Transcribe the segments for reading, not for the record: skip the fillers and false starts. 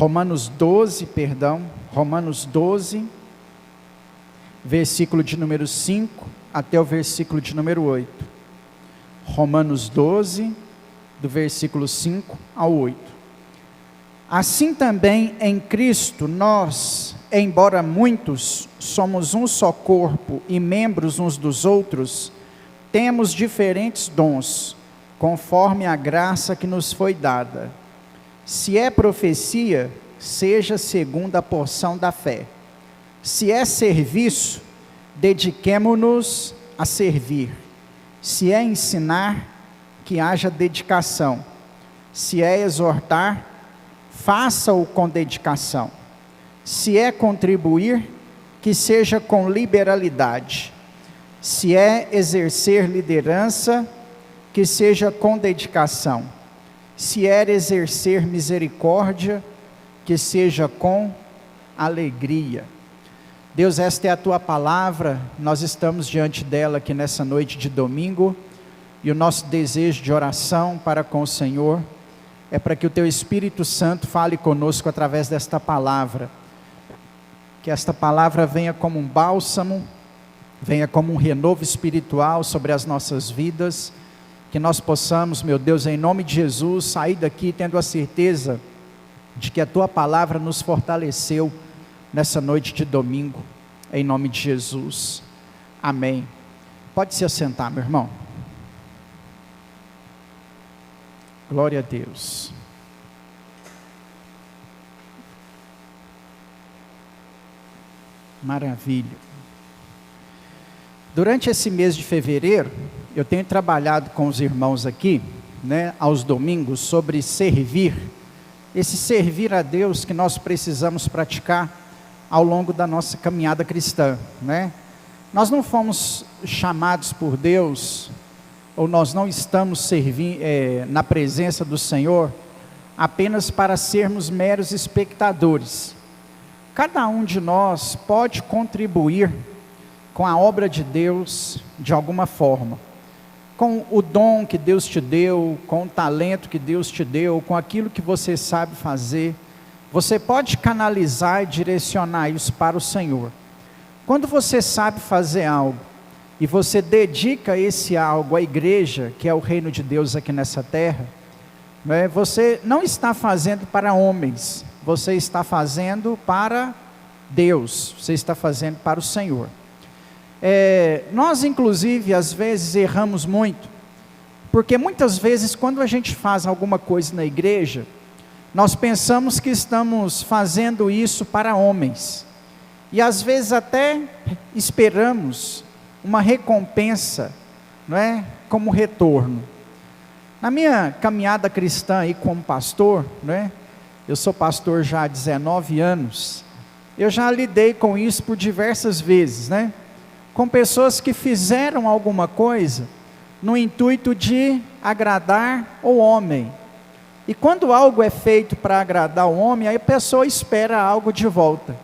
Romanos 12, versículo de número 5 até o versículo de número 8. Romanos 12, do versículo 5 ao 8. Assim também em Cristo nós, embora muitos, somos um só corpo e membros uns dos outros, temos diferentes dons, conforme a graça que nos foi dada. Se é profecia, seja segundo a porção da fé. Se é serviço, dediquemo-nos a servir. Se é ensinar, que haja dedicação. Se é exortar, faça-o com dedicação. Se é contribuir, que seja com liberalidade. Se é exercer liderança, que seja com dedicação. Se é exercer misericórdia, que seja com alegria. Deus, esta é a tua palavra, nós estamos diante dela aqui nessa noite de domingo, e o nosso desejo de oração para com o Senhor é para que o teu Espírito Santo fale conosco através desta palavra, que esta palavra venha como um bálsamo, venha como um renovo espiritual sobre as nossas vidas, que nós possamos, meu Deus, em nome de Jesus, sair daqui tendo a certeza de que a tua palavra nos fortaleceu nessa noite de domingo, em nome de Jesus, amém. Pode se assentar, meu irmão. Glória a Deus. Maravilha. Durante esse mês de fevereiro, eu tenho trabalhado com os irmãos aqui, aos domingos, sobre servir. Esse servir a Deus que nós precisamos praticar ao longo da nossa caminhada cristã, Nós não fomos chamados por Deus, ou nós não estamos na presença do Senhor, apenas para sermos meros espectadores. Cada um de nós pode contribuir com a obra de Deus de alguma forma, com o dom que Deus te deu, com o talento que Deus te deu, com aquilo que você sabe fazer. Você pode canalizar e direcionar isso para o Senhor. Quando você sabe fazer algo, e você dedica esse algo à igreja, que é o reino de Deus aqui nessa terra, você não está fazendo para homens, você está fazendo para Deus, você está fazendo para o Senhor. Nós inclusive às vezes erramos muito, porque muitas vezes quando a gente faz alguma coisa na igreja, nós pensamos que estamos fazendo isso para homens, e às vezes até esperamos uma recompensa, como retorno. Na minha caminhada cristã aí como pastor, eu sou pastor já há 19 anos, eu já lidei com isso por diversas vezes, com pessoas que fizeram alguma coisa no intuito de agradar o homem, e quando algo é feito para agradar o homem, aí a pessoa espera algo de volta,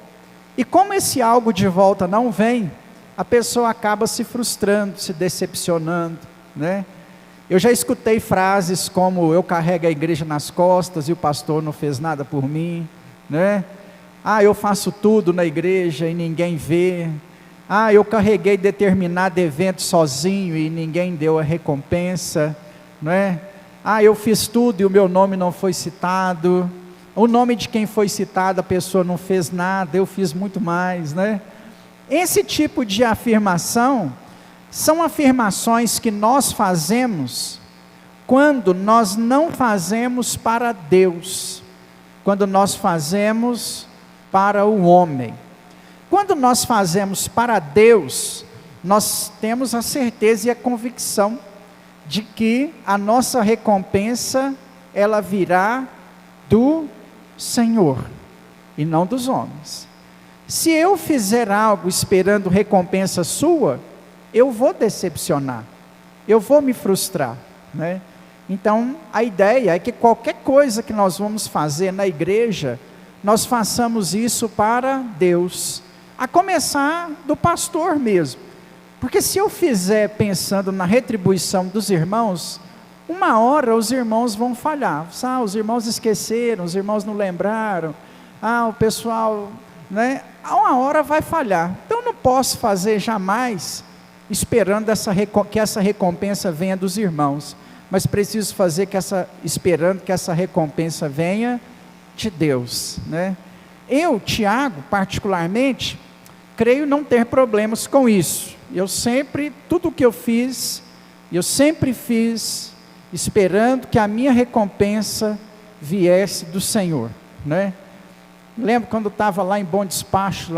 e como esse algo de volta não vem, a pessoa acaba se frustrando, se decepcionando, Eu já escutei frases como: eu carrego a igreja nas costas e o pastor não fez nada por mim, eu faço tudo na igreja e ninguém vê, eu carreguei determinado evento sozinho e ninguém deu a recompensa, eu fiz tudo e o meu nome não foi citado, o nome de quem foi citado a pessoa não fez nada, eu fiz muito mais, Esse tipo de afirmação são afirmações que nós fazemos quando nós não fazemos para Deus, quando nós fazemos para o homem. Quando nós fazemos para Deus, nós temos a certeza e a convicção de que a nossa recompensa, ela virá do Senhor e não dos homens. Se eu fizer algo esperando recompensa sua, eu vou decepcionar, eu vou me frustrar, Então, a ideia é que qualquer coisa que nós vamos fazer na igreja, nós façamos isso para Deus, a começar do pastor mesmo, porque se eu fizer pensando na retribuição dos irmãos, uma hora os irmãos vão falhar. Os irmãos esqueceram, os irmãos não lembraram, o pessoal, né? Uma hora vai falhar. Então não posso fazer jamais esperando que essa recompensa venha dos irmãos, mas preciso fazer esperando que essa recompensa venha de Deus, né? Eu, Tiago, particularmente, creio não ter problemas com isso. Tudo que eu sempre fiz esperando que a minha recompensa viesse do Senhor, né? Lembro quando eu estava lá em Bom Despacho,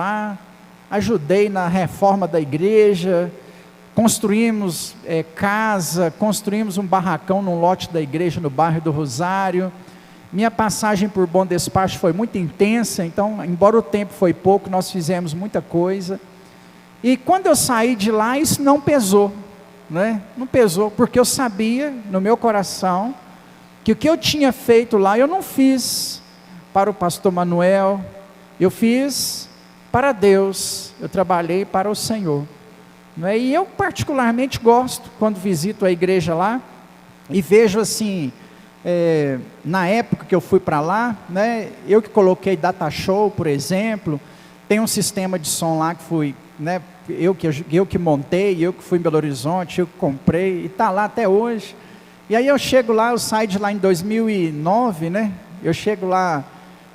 ajudei na reforma da igreja, construímos casa, construímos um barracão num lote da igreja no bairro do Rosário. Minha passagem por Bom Despacho foi muito intensa, então, embora o tempo foi pouco, nós fizemos muita coisa. E quando eu saí de lá, isso não pesou, né? Não pesou, porque eu sabia no meu coração que o que eu tinha feito lá, eu não fiz para o pastor Manuel, eu fiz para Deus, eu trabalhei para o Senhor, né? E eu particularmente gosto, quando visito a igreja lá, e vejo assim, na época que eu fui para lá, né, eu que coloquei data show, por exemplo, tem um sistema de som lá que fui, né, eu que montei, eu que fui em Belo Horizonte, eu que comprei, e está lá até hoje. E aí eu chego lá, eu saio de lá em 2009, né, eu chego lá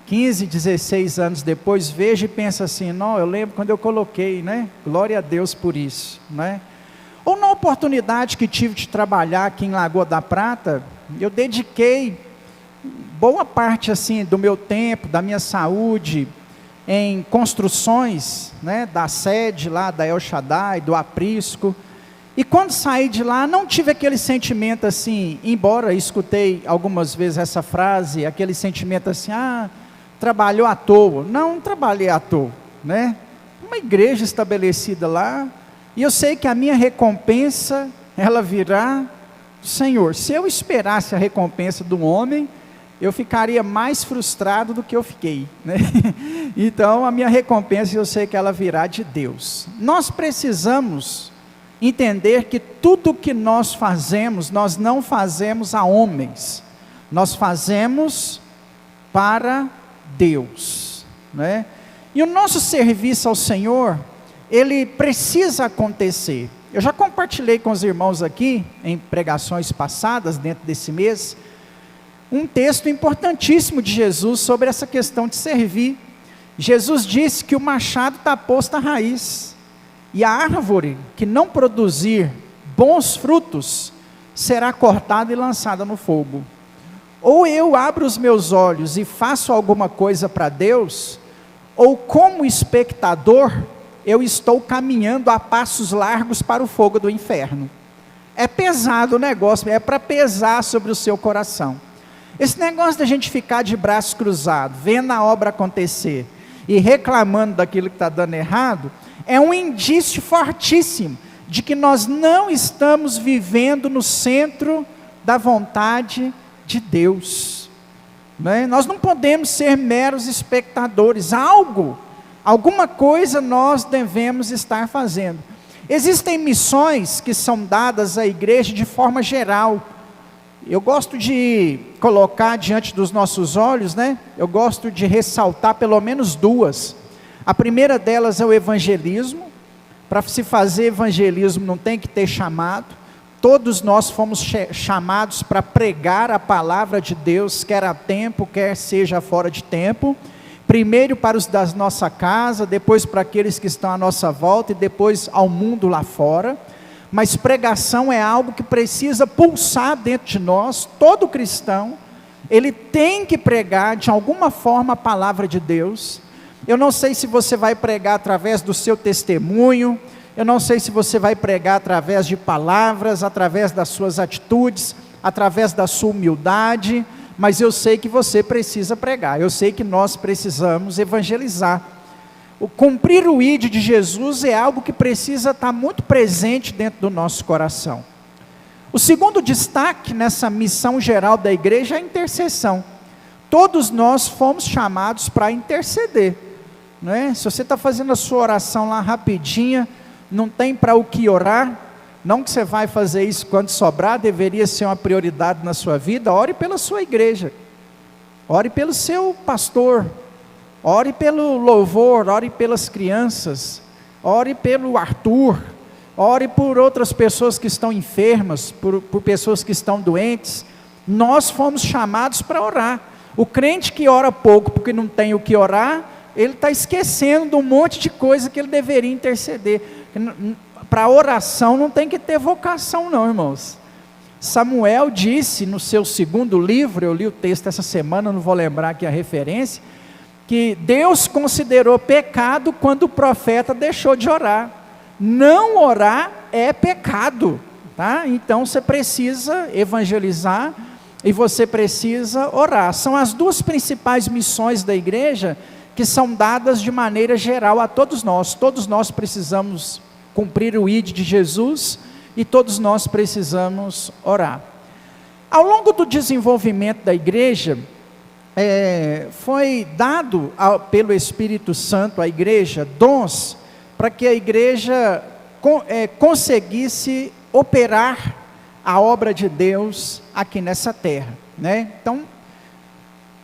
15, 16 anos depois, vejo e penso assim, não, eu lembro quando eu coloquei, né, glória a Deus por isso, né. Ou na oportunidade que tive de trabalhar aqui em Lagoa da Prata, eu dediquei boa parte assim do meu tempo, da minha saúde, em construções, né, da sede lá da El Shaddai, do aprisco. E quando saí de lá, não tive aquele sentimento assim, embora escutei algumas vezes essa frase, aquele sentimento assim, trabalhou à toa. Não trabalhei à toa, né? Uma igreja estabelecida lá, e eu sei que a minha recompensa, ela virá do Senhor. Se eu esperasse a recompensa do homem, eu ficaria mais frustrado do que eu fiquei, né? Então a minha recompensa, eu sei que ela virá de Deus. Nós precisamos entender que tudo que nós fazemos, nós não fazemos a homens, nós fazemos para Deus, né? E o nosso serviço ao Senhor, ele precisa acontecer. Eu já compartilhei com os irmãos aqui, em pregações passadas, dentro desse mês, um texto importantíssimo de Jesus sobre essa questão de servir. Jesus disse que o machado está posto à raiz, e a árvore que não produzir bons frutos, será cortada e lançada no fogo. Ou eu abro os meus olhos e faço alguma coisa para Deus, ou como espectador, eu estou caminhando a passos largos para o fogo do inferno. É pesado o negócio, é para pesar sobre o seu coração. Esse negócio da gente ficar de braços cruzados, vendo a obra acontecer, e reclamando daquilo que está dando errado, é um indício fortíssimo, de que nós não estamos vivendo no centro da vontade de Deus, né? Nós não podemos ser meros espectadores, alguma coisa nós devemos estar fazendo. Existem missões que são dadas à igreja de forma geral. Eu gosto de colocar diante dos nossos olhos, né? Eu gosto de ressaltar pelo menos duas. A primeira delas é o evangelismo. Para se fazer evangelismo não tem que ter chamado. Todos nós fomos chamados para pregar a palavra de Deus, quer a tempo, quer seja fora de tempo. Primeiro para os da nossa casa, depois para aqueles que estão à nossa volta e depois ao mundo lá fora. Mas pregação é algo que precisa pulsar dentro de nós. Todo cristão, ele tem que pregar de alguma forma a palavra de Deus. Eu não sei se você vai pregar através do seu testemunho, eu não sei se você vai pregar através de palavras, através das suas atitudes, através da sua humildade, mas eu sei que você precisa pregar, eu sei que nós precisamos evangelizar. O cumprir o ID de Jesus é algo que precisa estar muito presente dentro do nosso coração. O segundo destaque nessa missão geral da igreja é a intercessão. Todos nós fomos chamados para interceder, não é? Se você está fazendo a sua oração lá rapidinha, não tem para o que orar, Não que você vai fazer isso quando sobrar, deveria ser uma prioridade na sua vida. Ore pela sua igreja, ore pelo seu pastor, ore pelo louvor, ore pelas crianças, ore pelo Arthur, ore por outras pessoas que estão enfermas, por pessoas que estão doentes. Nós fomos chamados para orar. O crente que ora pouco porque não tem o que orar, ele está esquecendo de um monte de coisa que ele deveria interceder. Para oração não tem que ter vocação não, irmãos. Samuel disse no seu segundo livro, eu li o texto essa semana, não vou lembrar aqui a referência, que Deus considerou pecado quando o profeta deixou de orar. Não orar é pecado, tá? Então você precisa evangelizar e você precisa orar. São as duas principais missões da igreja que são dadas de maneira geral a todos nós. Todos nós precisamos cumprir o ID de Jesus e todos nós precisamos orar. Ao longo do desenvolvimento da igreja, foi dado pelo Espírito Santo à igreja dons para que a igreja conseguisse operar a obra de Deus aqui nessa terra, né? Então,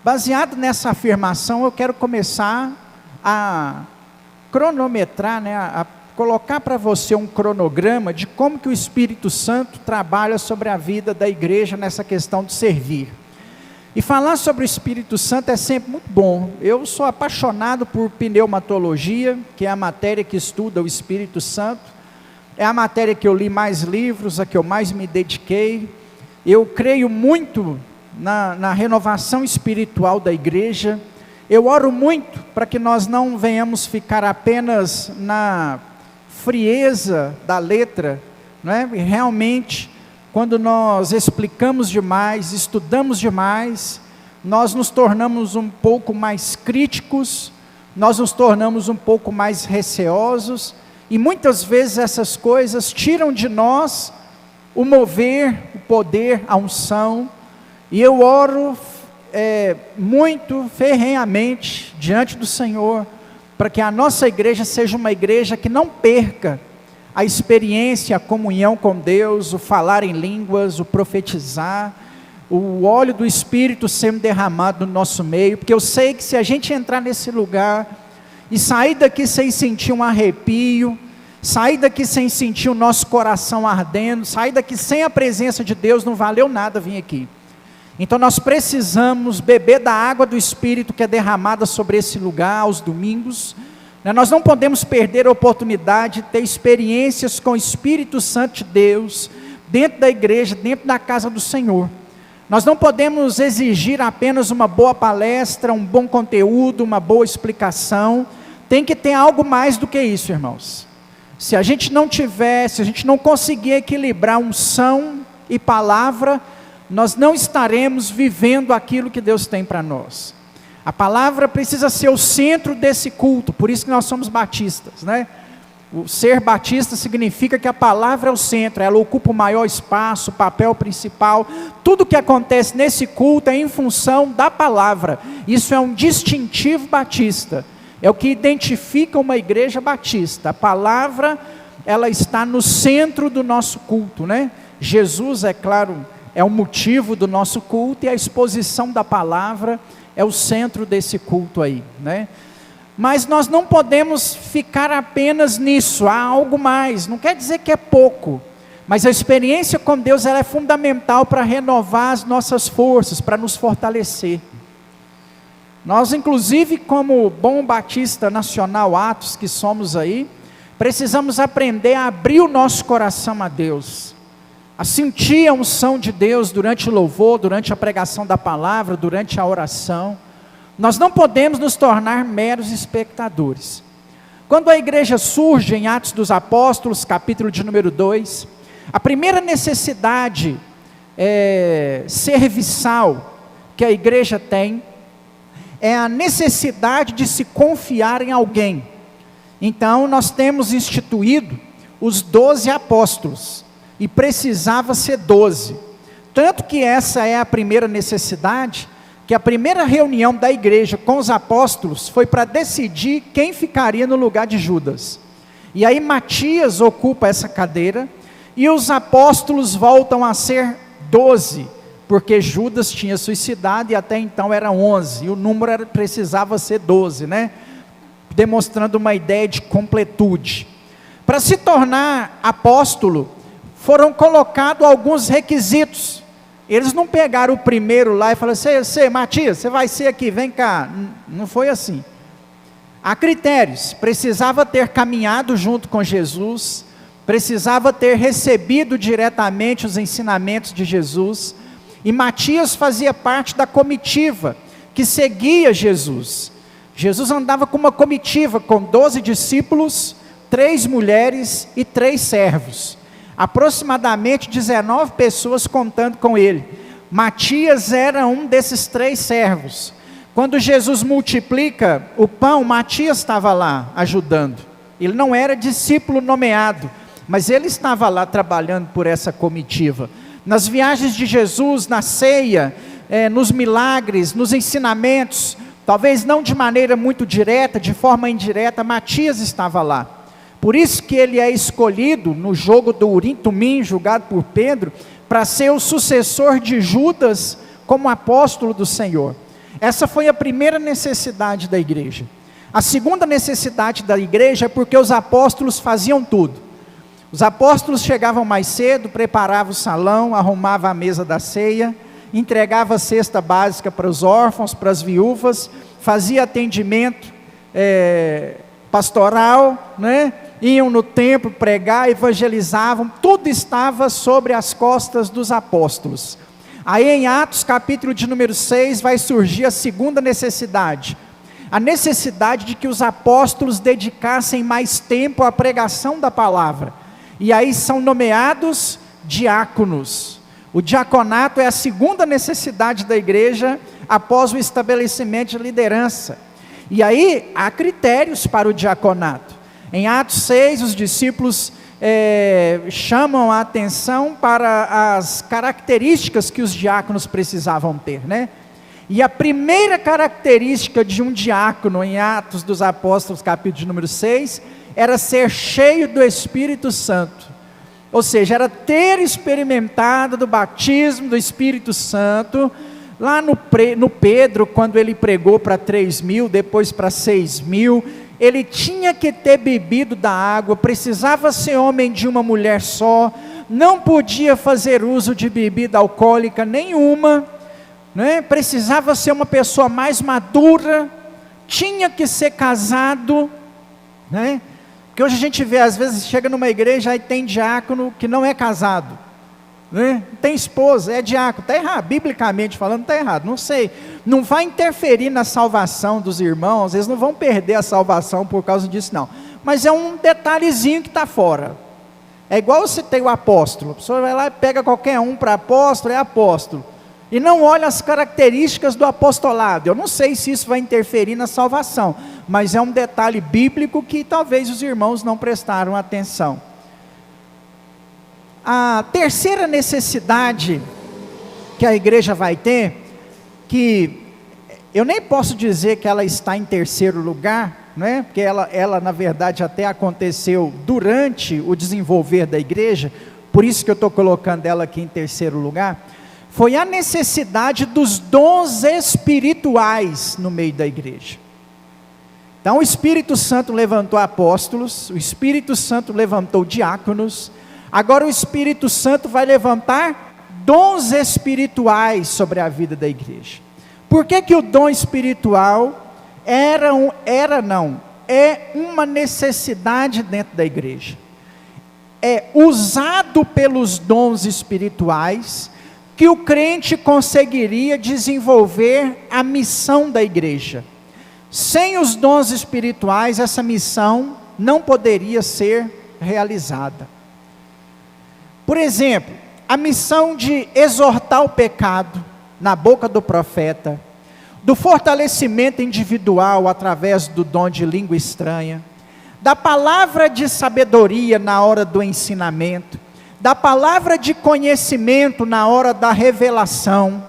baseado nessa afirmação, eu quero começar a cronometrar, né, a colocar para você um cronograma de como que o Espírito Santo trabalha sobre a vida da igreja nessa questão de servir. E falar sobre o Espírito Santo é sempre muito bom. Eu sou apaixonado por pneumatologia, que é a matéria que estuda o Espírito Santo. É a matéria que eu li mais livros, a que eu mais me dediquei. Eu creio muito na renovação espiritual da igreja. Eu oro muito para que nós não venhamos ficar apenas na frieza da letra, não é? E realmente, quando nós explicamos demais, estudamos demais, nós nos tornamos um pouco mais críticos, nós nos tornamos um pouco mais receosos, e muitas vezes essas coisas tiram de nós o mover, o poder, a unção. E eu oro muito ferrenhamente diante do Senhor, para que a nossa igreja seja uma igreja que não perca a experiência, a comunhão com Deus, o falar em línguas, o profetizar, o óleo do Espírito sendo derramado no nosso meio, porque eu sei que se a gente entrar nesse lugar e sair daqui sem sentir um arrepio, sair daqui sem sentir o nosso coração ardendo, sair daqui sem a presença de Deus, não valeu nada vir aqui. Então nós precisamos beber da água do Espírito que é derramada sobre esse lugar aos domingos. Nós não podemos perder a oportunidade de ter experiências com o Espírito Santo de Deus, dentro da igreja, dentro da casa do Senhor. Nós não podemos exigir apenas uma boa palestra, um bom conteúdo, uma boa explicação. Tem que ter algo mais do que isso, irmãos. Se a gente não tiver, se a gente não conseguir equilibrar unção e palavra, nós não estaremos vivendo aquilo que Deus tem para nós. A palavra precisa ser o centro desse culto, por isso que nós somos batistas, né? O ser batista significa que a palavra é o centro, ela ocupa o maior espaço, o papel principal. Tudo que acontece nesse culto é em função da palavra. Isso é um distintivo batista, é o que identifica uma igreja batista. A palavra, ela está no centro do nosso culto, né? Jesus, é claro, é o motivo do nosso culto, e a exposição da palavra é o centro desse culto aí, né? Mas nós não podemos ficar apenas nisso, há algo mais. Não quer dizer que é pouco, mas a experiência com Deus, ela é fundamental para renovar as nossas forças, para nos fortalecer. Nós, inclusive, como bom batista nacional, Atos que somos aí, precisamos aprender a abrir o nosso coração a Deus, a sentir a unção de Deus durante o louvor, durante a pregação da palavra, durante a oração. Nós não podemos nos tornar meros espectadores. Quando a igreja surge em Atos dos Apóstolos, capítulo de número 2, a primeira necessidade serviçal que a igreja tem, é a necessidade de se confiar em alguém. Então nós temos instituído os 12 apóstolos, e precisava ser 12, tanto que essa é a primeira necessidade, que a primeira reunião da igreja com os apóstolos, foi para decidir quem ficaria no lugar de Judas, e aí Matias ocupa essa cadeira, e os apóstolos voltam a ser 12, porque Judas tinha suicidado e até então era 11, e o número precisava ser 12, né? Demonstrando uma ideia de completude. Para se tornar apóstolo, foram colocados alguns requisitos. Eles não pegaram o primeiro lá e falaram assim, Matias, você vai ser aqui, vem cá. Não foi assim. Há critérios. Precisava ter caminhado junto com Jesus, precisava ter recebido diretamente os ensinamentos de Jesus, e Matias fazia parte da comitiva que seguia Jesus. Jesus andava com uma comitiva, com 12 discípulos, 3 mulheres e 3 servos. Aproximadamente 19 pessoas contando com ele. Matias era um desses 3 servos. Quando Jesus multiplica o pão, Matias estava lá ajudando. Ele não era discípulo nomeado, mas ele estava lá trabalhando por essa comitiva. Nas viagens de Jesus, na ceia, nos milagres, nos ensinamentos, talvez não de maneira muito direta, de forma indireta, Matias estava lá. Por isso que ele é escolhido no jogo do Urim-Tumim, julgado por Pedro, para ser o sucessor de Judas como apóstolo do Senhor. Essa foi a primeira necessidade da igreja. A segunda necessidade da igreja é porque os apóstolos faziam tudo. Os apóstolos chegavam mais cedo, preparavam o salão, arrumavam a mesa da ceia, entregava a cesta básica para os órfãos, para as viúvas, fazia atendimento pastoral, né? Iam no templo pregar, evangelizavam, tudo estava sobre as costas dos apóstolos. Aí em Atos capítulo de número 6 vai surgir a segunda necessidade, a necessidade de que os apóstolos dedicassem mais tempo à pregação da palavra, e aí são nomeados diáconos. O diaconato é a segunda necessidade da igreja após o estabelecimento de liderança. E aí há critérios para o diaconato. Em Atos 6, os discípulos chamam a atenção para as características que os diáconos precisavam ter, né? E a primeira característica de um diácono em Atos dos Apóstolos, capítulo de número 6, era ser cheio do Espírito Santo. Ou seja, era ter experimentado do batismo do Espírito Santo, lá no Pedro, quando ele pregou para 3.000, depois para 6.000, ele tinha que ter bebido da água, precisava ser homem de uma mulher só, não podia fazer uso de bebida alcoólica nenhuma, né? Precisava ser uma pessoa mais madura, tinha que ser casado, né? Porque hoje a gente vê, às vezes chega numa igreja e tem diácono que não é casado, né? Tem esposa, é diácono, está errado, biblicamente falando está errado, não sei, não vai interferir na salvação dos irmãos, eles não vão perder a salvação por causa disso não, mas é um detalhezinho que está fora. É igual você tem o apóstolo, a pessoa vai lá e pega qualquer um para apóstolo, é apóstolo, e não olha as características do apostolado. Eu não sei se isso vai interferir na salvação, mas é um detalhe bíblico que talvez os irmãos não prestaram atenção. A terceira necessidade que a igreja vai ter, que eu nem posso dizer que ela está em terceiro lugar, né? Porque ela na verdade até aconteceu durante o desenvolver da igreja, por isso que eu estou colocando ela aqui em terceiro lugar, foi a necessidade dos dons espirituais no meio da igreja. Então o Espírito Santo levantou apóstolos, o Espírito Santo levantou diáconos, agora o Espírito Santo vai levantar dons espirituais sobre a vida da igreja. Por que que o dom espiritual é uma necessidade dentro da igreja? É usado pelos dons espirituais que o crente conseguiria desenvolver a missão da igreja. Sem os dons espirituais, essa missão não poderia ser realizada. Por exemplo, a missão de exortar o pecado na boca do profeta, do fortalecimento individual através do dom de língua estranha, da palavra de sabedoria na hora do ensinamento, da palavra de conhecimento na hora da revelação,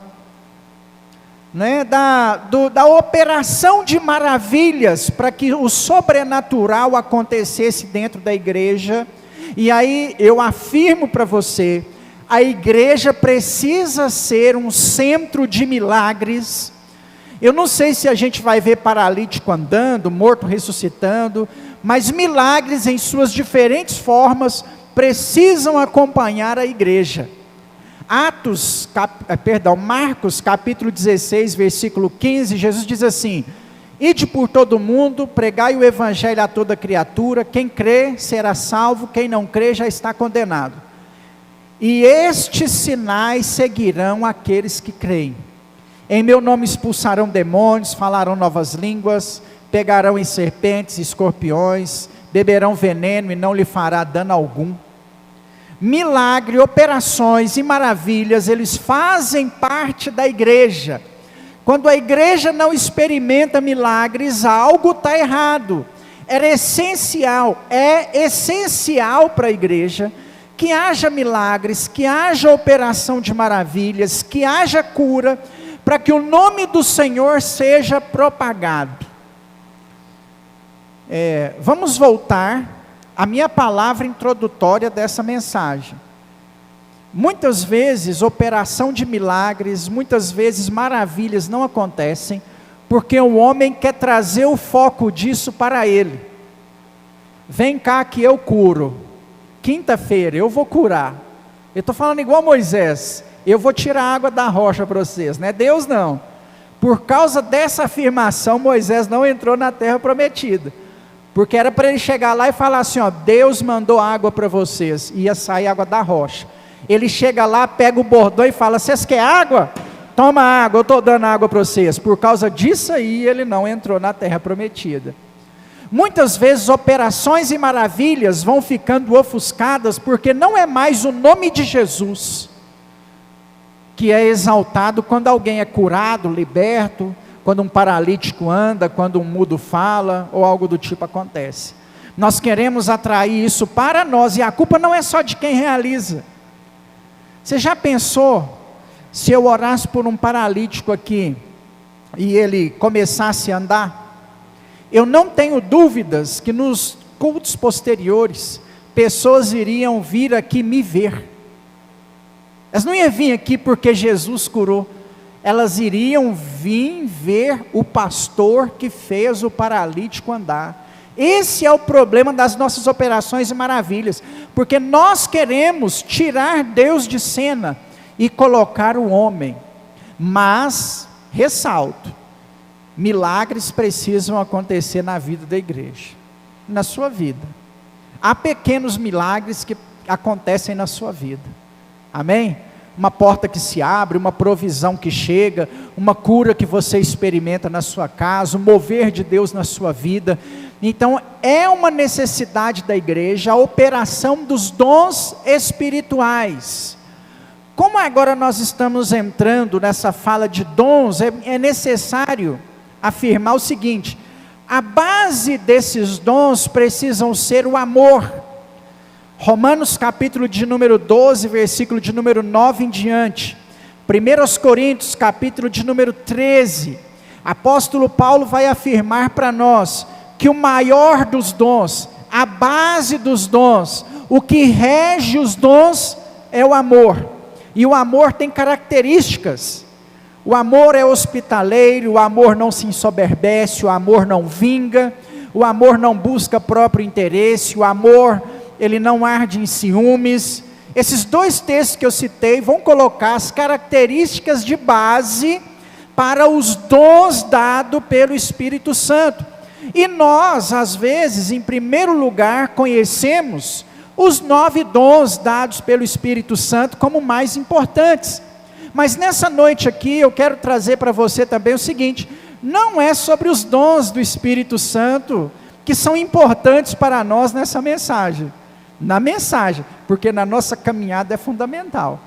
né? da operação de maravilhas para que o sobrenatural acontecesse dentro da igreja. E aí eu afirmo para você, a igreja precisa ser um centro de milagres. Eu não sei se a gente vai ver paralítico andando, morto ressuscitando, mas milagres em suas diferentes precisam acompanhar a igreja. Marcos capítulo 16, versículo 15, Jesus diz assim: ide por todo mundo, pregai o evangelho a toda criatura, quem crê será salvo, quem não crê já está condenado. E estes sinais seguirão aqueles que creem. Em meu nome expulsarão demônios, falarão novas línguas, pegarão em serpentes, escorpiões, beberão veneno e não lhe fará dano algum. Milagre, operações e maravilhas, eles fazem parte da igreja. Quando a igreja não experimenta milagres, algo está errado. É essencial para a igreja que haja milagres, que haja operação de maravilhas, que haja cura, para que o nome do Senhor seja propagado. Vamos voltar à minha palavra introdutória dessa mensagem. Muitas vezes operação de milagres, muitas vezes maravilhas não acontecem, porque o homem quer trazer o foco disso para ele. Vem cá que eu curo, quinta-feira eu vou curar. Eu estou falando igual Moisés, eu vou tirar a água da rocha para vocês, não é Deus não. Por causa dessa afirmação, Moisés não entrou na terra prometida, porque era para ele chegar lá e falar assim, ó, Deus mandou água para vocês, ia sair água da rocha. Ele chega lá, pega o bordão e fala, vocês querem água? Toma água, eu estou dando água para vocês. Por causa disso aí, ele não entrou na terra prometida. Muitas vezes operações e maravilhas vão ficando ofuscadas, porque não é mais o nome de Jesus que é exaltado quando alguém é curado, liberto, quando um paralítico anda, quando um mudo fala, ou algo do tipo acontece. Nós queremos atrair isso para nós, e a culpa não é só de quem realiza. Você já pensou, se eu orasse por um paralítico aqui, e ele começasse a andar? Eu não tenho dúvidas que nos cultos posteriores, pessoas iriam vir aqui me ver. Elas não iam vir aqui porque Jesus curou, elas iriam vir ver o pastor que fez o paralítico andar. Esse é o problema das nossas operações e maravilhas, porque nós queremos tirar Deus de cena e colocar o homem. Mas, ressalto, milagres precisam acontecer na vida da igreja, na sua vida. Há pequenos milagres que acontecem na sua vida, amém? Uma porta que se abre, uma provisão que chega, uma cura que você experimenta na sua casa, um mover de Deus na sua vida. Então é uma necessidade da igreja a operação dos dons espirituais. Como agora nós estamos entrando nessa fala de dons, é necessário afirmar o seguinte: a base desses dons precisam ser o amor. Romanos capítulo de número 12, versículo de número 9 em diante. 1 Coríntios capítulo de número 13. Apóstolo Paulo vai afirmar para nós que o maior dos dons, a base dos dons, o que rege os dons é o amor. E o amor tem características. O amor é hospitaleiro, o amor não se ensoberbece, o amor não vinga, o amor não busca próprio interesse, o amor, ele não arde em ciúmes. Esses dois textos que eu citei vão colocar as características de base para os dons dados pelo Espírito Santo. E nós, às vezes, em primeiro lugar, conhecemos os 9 dons dados pelo Espírito Santo como mais importantes. Mas nessa noite aqui, eu quero trazer para você também o seguinte: não é sobre os dons do Espírito Santo que são importantes para nós nessa mensagem. Na mensagem, porque na nossa caminhada é fundamental.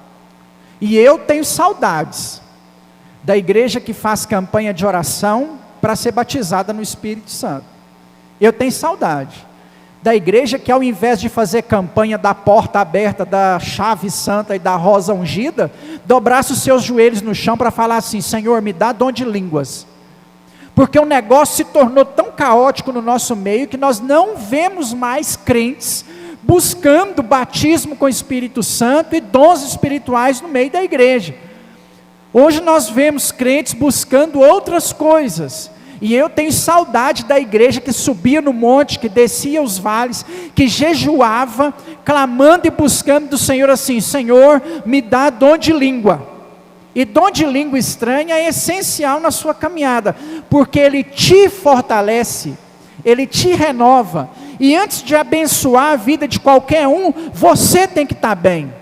E eu tenho saudades da igreja que faz campanha de oração para ser batizada no Espírito Santo. Eu tenho saudade da igreja que, ao invés de fazer campanha da porta aberta, da chave santa e da rosa ungida, dobrasse os seus joelhos no chão para falar assim: Senhor, me dá dom de línguas. Porque o negócio se tornou tão caótico no nosso meio que nós não vemos mais crentes buscando batismo com o Espírito Santo e dons espirituais no meio da igreja. Hoje nós vemos crentes buscando outras coisas, e eu tenho saudade da igreja que subia no monte, que descia os vales, que jejuava, clamando e buscando do Senhor assim: Senhor, me dá dom de língua. E dom de língua estranha é essencial na sua caminhada, porque ele te fortalece, ele te renova, e antes de abençoar a vida de qualquer um, você tem que estar bem.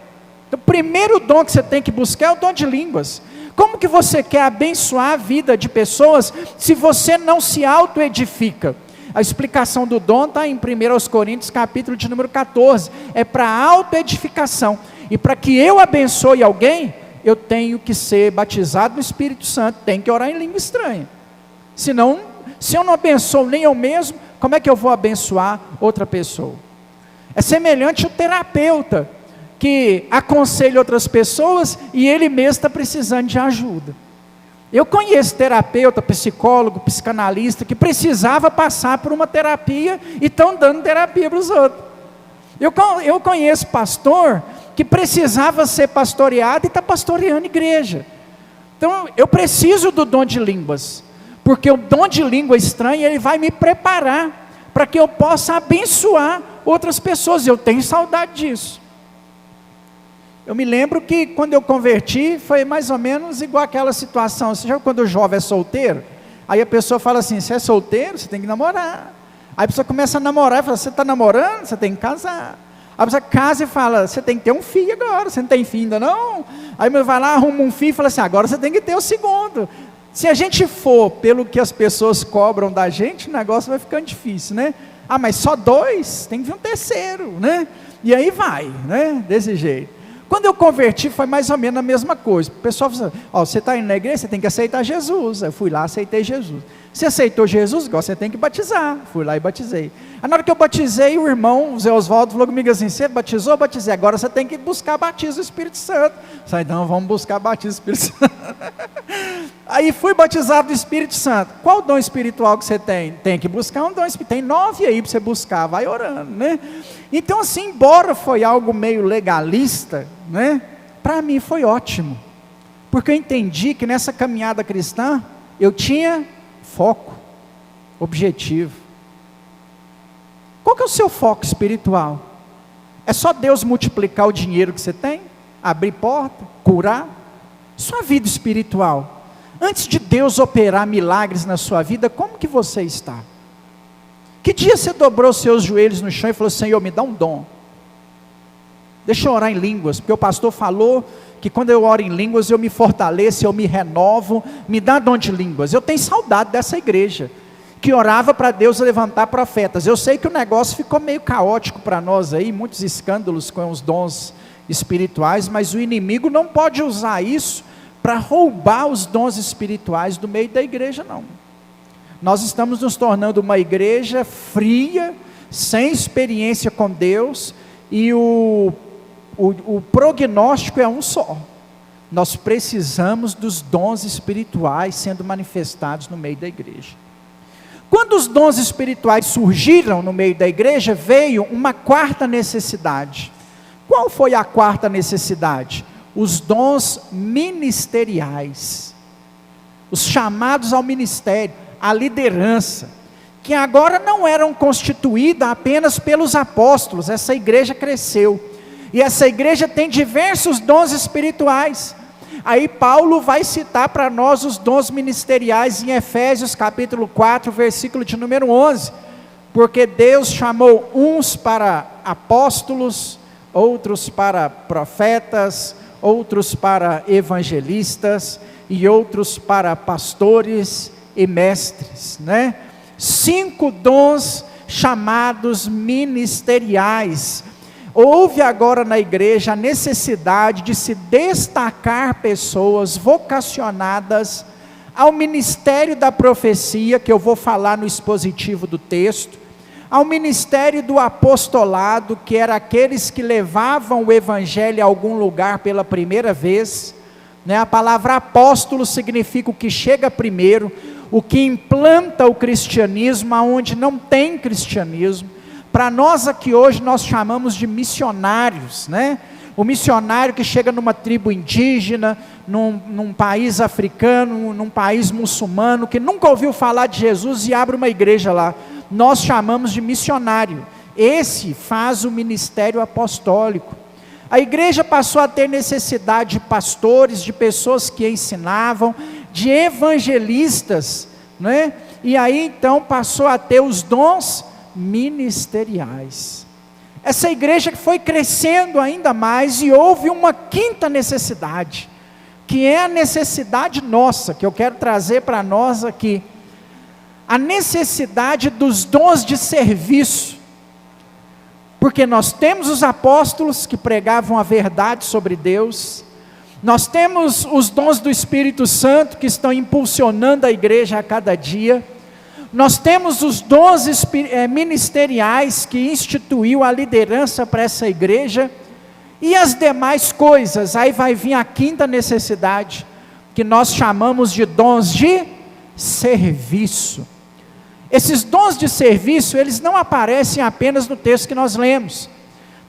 Então, o primeiro dom que você tem que buscar é o dom de línguas. Como que você quer abençoar a vida de pessoas se você não se auto-edifica? A explicação do dom está em 1 Coríntios capítulo de número 14, é para auto-edificação, e para que eu abençoe alguém, eu tenho que ser batizado no Espírito Santo, tenho que orar em língua estranha, senão, se eu não abençoo nem eu mesmo, como é que eu vou abençoar outra pessoa? É semelhante ao terapeuta, que aconselha outras pessoas e ele mesmo está precisando de ajuda. Eu conheço terapeuta, psicólogo, psicanalista, que precisava passar por uma terapia e estão dando terapia para os outros. Eu conheço pastor que precisava ser pastoreado e está pastoreando igreja. Então eu preciso do dom de línguas, porque o dom de língua estranha, ele vai me preparar para que eu possa abençoar outras pessoas. Eu tenho saudade disso. Eu me lembro que quando eu converti, foi mais ou menos igual aquela situação. Você já quando o jovem é solteiro, aí a pessoa fala assim: você é solteiro, você tem que namorar. Aí a pessoa começa a namorar e fala: você está namorando, você tem que casar. Aí a pessoa casa e fala: você tem que ter um filho agora, você não tem filho ainda não? Aí vai lá, arruma um filho e fala assim: agora você tem que ter o segundo. Se a gente for pelo que as pessoas cobram da gente, o negócio vai ficando difícil, né? Ah, mas só 2, tem que vir um terceiro, né? E aí vai, né? Desse jeito. Quando eu converti, foi mais ou menos a mesma coisa. O pessoal falou assim: ó, você está indo na igreja, você tem que aceitar Jesus. Eu fui lá, aceitei Jesus. Você aceitou Jesus? Agora você tem que batizar. Fui lá e batizei. Aí na hora que eu batizei, o irmão, o Zé Oswaldo, falou comigo assim: você batizou? Batizei. Agora você tem que buscar batismo do Espírito Santo. Eu falei: não, vamos buscar batismo do Espírito Santo. Aí fui batizado do Espírito Santo. Qual dom espiritual que você tem? Tem que buscar um dom espiritual. Tem 9 aí para você buscar, vai orando, né? Então assim, embora foi algo meio legalista, né? Para mim foi ótimo, porque eu entendi que nessa caminhada cristã, eu tinha foco, objetivo. Qual que é o seu foco espiritual? É só Deus multiplicar o dinheiro que você tem? Abrir porta? Curar? Sua vida espiritual, antes de Deus operar milagres na sua vida, como que você está? Que dia você dobrou seus joelhos no chão e falou: Senhor, me dá um dom, deixa eu orar em línguas, porque o pastor falou que quando eu oro em línguas, eu me fortaleço, eu me renovo, me dá dom de línguas. Eu tenho saudade dessa igreja, que orava para Deus levantar profetas. Eu sei que o negócio ficou meio caótico para nós aí, muitos escândalos com os dons espirituais, mas o inimigo não pode usar isso para roubar os dons espirituais do meio da igreja, não. Nós estamos nos tornando uma igreja fria, sem experiência com Deus, e o prognóstico é um só: nós precisamos dos dons espirituais sendo manifestados no meio da igreja. Quando os dons espirituais surgiram no meio da igreja, veio uma quarta necessidade. Qual foi a quarta necessidade? Os dons ministeriais, os chamados ao ministério, a liderança, que agora não eram constituídas apenas pelos apóstolos. Essa igreja cresceu, e essa igreja tem diversos dons espirituais. Aí Paulo vai citar para nós os dons ministeriais em Efésios capítulo 4, versículo de número 11, porque Deus chamou uns para apóstolos, outros para profetas, outros para evangelistas, e outros para pastores e mestres, né? 5 dons chamados ministeriais. Houve agora na igreja a necessidade de se destacar pessoas vocacionadas ao ministério da profecia, que eu vou falar no expositivo do texto, ao ministério do apostolado, que era aqueles que levavam o evangelho a algum lugar pela primeira vez, né? A palavra apóstolo significa o que chega primeiro, o que implanta o cristianismo aonde não tem cristianismo. Para nós aqui hoje, nós chamamos de missionários, né? O missionário que chega numa tribo indígena, num país africano, num país muçulmano, que nunca ouviu falar de Jesus e abre uma igreja lá. Nós chamamos de missionário. Esse faz o ministério apostólico. A igreja passou a ter necessidade de pastores, de pessoas que ensinavam, de evangelistas, né? E aí então passou a ter os dons ministeriais. Essa igreja foi crescendo ainda mais e houve uma quinta necessidade, que é a necessidade nossa, que eu quero trazer para nós aqui. A necessidade dos dons de serviço. Porque nós temos os apóstolos que pregavam a verdade sobre Deus, nós temos os dons do Espírito Santo que estão impulsionando a igreja a cada dia, nós temos os dons ministeriais que instituiu a liderança para essa igreja, e as demais coisas. Aí vai vir a quinta necessidade, que nós chamamos de dons de serviço. Esses dons de serviço, eles não aparecem apenas no texto que nós lemos.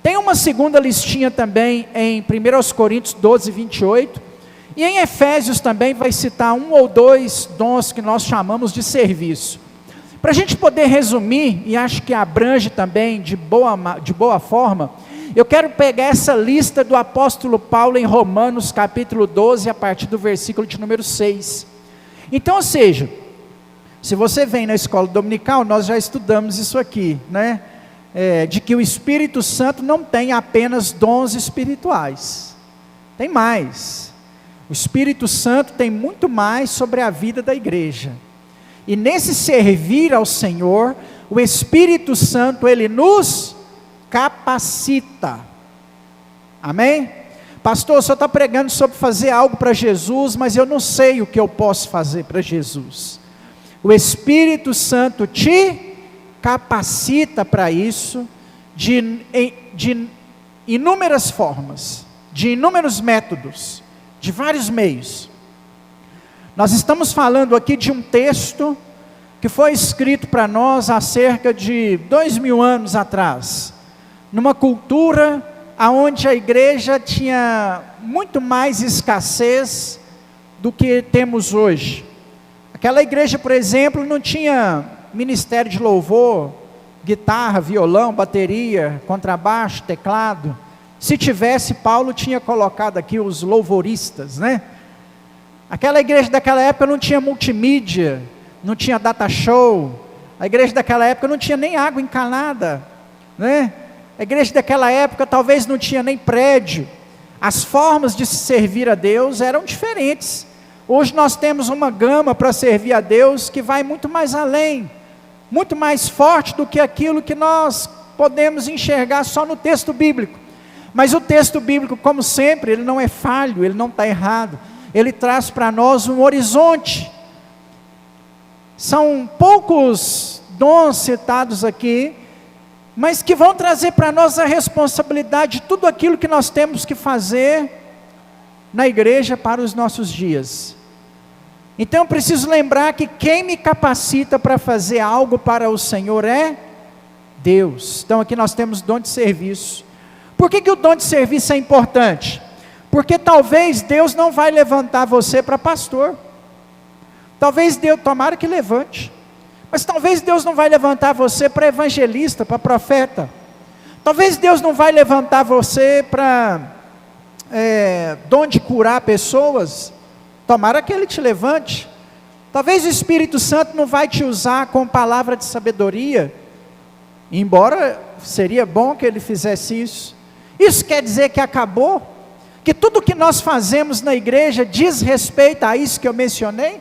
Tem uma segunda listinha também em 1 Coríntios 12, 28, e em Efésios também vai citar 1 ou 2 dons que nós chamamos de serviço. Para a gente poder resumir, e acho que abrange também de boa forma, eu quero pegar essa lista do apóstolo Paulo em Romanos capítulo 12, a partir do versículo de número 6. Então, ou seja, se você vem na escola dominical, nós já estudamos isso aqui, né? De que o Espírito Santo não tem apenas dons espirituais, tem mais. O Espírito Santo tem muito mais sobre a vida da igreja. E nesse servir ao Senhor, o Espírito Santo, ele nos capacita. Amém? Pastor, o senhor está pregando sobre fazer algo para Jesus, mas eu não sei o que eu posso fazer para Jesus. O Espírito Santo te capacita para isso, de inúmeras formas, de inúmeros métodos, de vários meios. Nós estamos falando aqui de um texto que foi escrito para nós há cerca de 2000 anos atrás, numa cultura onde a igreja tinha muito mais escassez do que temos hoje. Aquela igreja, por exemplo, não tinha ministério de louvor, guitarra, violão, bateria, contrabaixo, teclado. Se tivesse, Paulo tinha colocado aqui os louvoristas, né? Aquela igreja daquela época não tinha multimídia, não tinha data show. A igreja daquela época não tinha nem água encanada, né? A igreja daquela época talvez não tinha nem prédio. As formas de se servir a Deus eram diferentes. Hoje nós temos uma gama para servir a Deus que vai muito mais além, muito mais forte do que aquilo que nós podemos enxergar só no texto bíblico. Mas o texto bíblico, como sempre, ele não é falho, ele não está errado. Ele traz para nós um horizonte. São poucos dons citados aqui, mas que vão trazer para nós a responsabilidade de tudo aquilo que nós temos que fazer na igreja para os nossos dias. Então eu preciso lembrar que quem me capacita para fazer algo para o Senhor é Deus. Então aqui nós temos dom de serviço. Por que o dom de serviço é importante? Porque talvez Deus não vai levantar você para pastor. Talvez Deus, tomara que levante. Mas talvez Deus não vai levantar você para evangelista, para profeta. Talvez Deus não vai levantar você para dom de curar pessoas. Tomara que Ele te levante. Talvez o Espírito Santo não vai te usar com palavra de sabedoria. Embora seria bom que Ele fizesse isso. Isso quer dizer que acabou? Que tudo que nós fazemos na igreja diz respeito a isso que eu mencionei?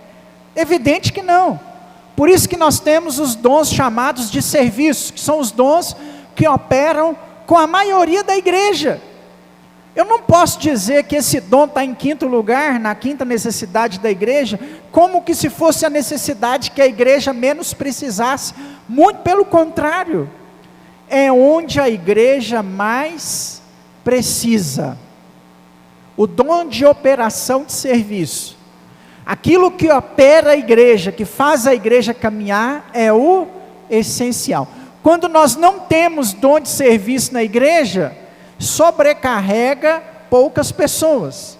Evidente que não. Por isso que nós temos os dons chamados de serviço, que são os dons que operam com a maioria da igreja. Eu não posso dizer que esse dom está em quinto lugar, na quinta necessidade da igreja, como que se fosse a necessidade que a igreja menos precisasse. Muito pelo contrário, é onde a igreja mais precisa. O dom de operação de serviço, aquilo que opera a igreja, que faz a igreja caminhar, é o essencial. Quando nós não temos dom de serviço na igreja, sobrecarrega poucas pessoas.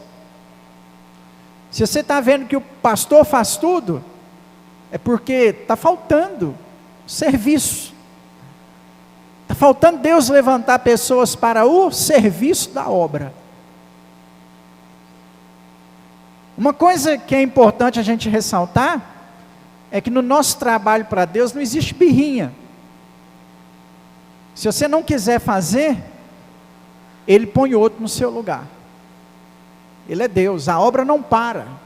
Se você está vendo que o pastor faz tudo, é porque está faltando serviço. Está faltando Deus levantar pessoas para o serviço da obra. Uma coisa que é importante a gente ressaltar, é que no nosso trabalho para Deus não existe birrinha. Se você não quiser fazer, Ele põe outro no seu lugar. Ele é Deus, a obra não para. Não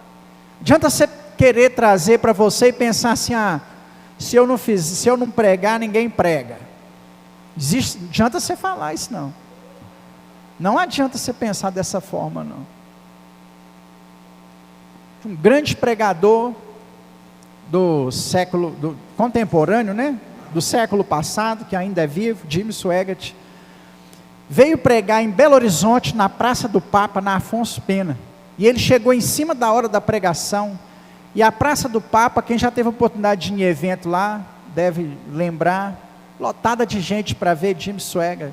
adianta você querer trazer para você e pensar assim, se eu não pregar, ninguém prega. Não adianta você falar isso não. Não adianta você pensar dessa forma não. Um grande pregador do século contemporâneo, né? Do século passado, que ainda é vivo, Jim Swaggart, veio pregar em Belo Horizonte, na Praça do Papa, na Afonso Pena. E ele chegou em cima da hora da pregação. E a Praça do Papa, quem já teve a oportunidade de ir em evento lá, deve lembrar, lotada de gente para ver Jim Swaggart.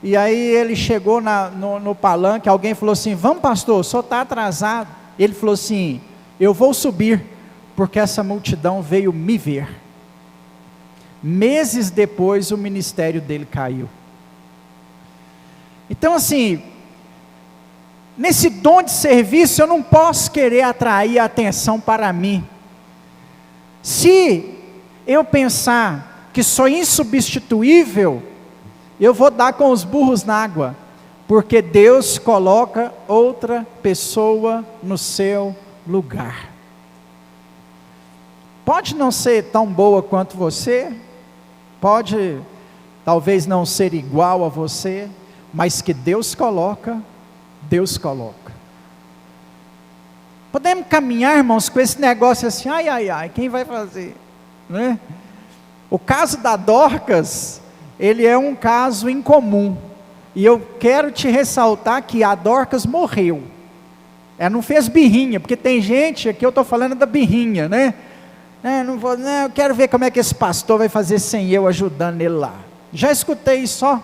E aí ele chegou no palanque, alguém falou assim, vamos pastor, o senhor está atrasado. Ele falou assim, eu vou subir, porque essa multidão veio me ver. Meses depois o ministério dele caiu. Então assim, nesse dom de serviço eu não posso querer atrair a atenção para mim. Se eu pensar que sou insubstituível, eu vou dar com os burros na água, porque Deus coloca outra pessoa no seu lugar. Pode não ser tão boa quanto você, pode talvez não ser igual a você, mas que Deus coloca, Deus coloca. Podemos caminhar, irmãos, com esse negócio assim, quem vai fazer? Né? O caso da Dorcas, ele é um caso incomum, e eu quero te ressaltar que a Dorcas morreu, ela não fez birrinha, porque tem gente, aqui eu estou falando da birrinha, né? Eu quero ver como é que esse pastor vai fazer sem eu ajudando ele lá. Já escutei isso um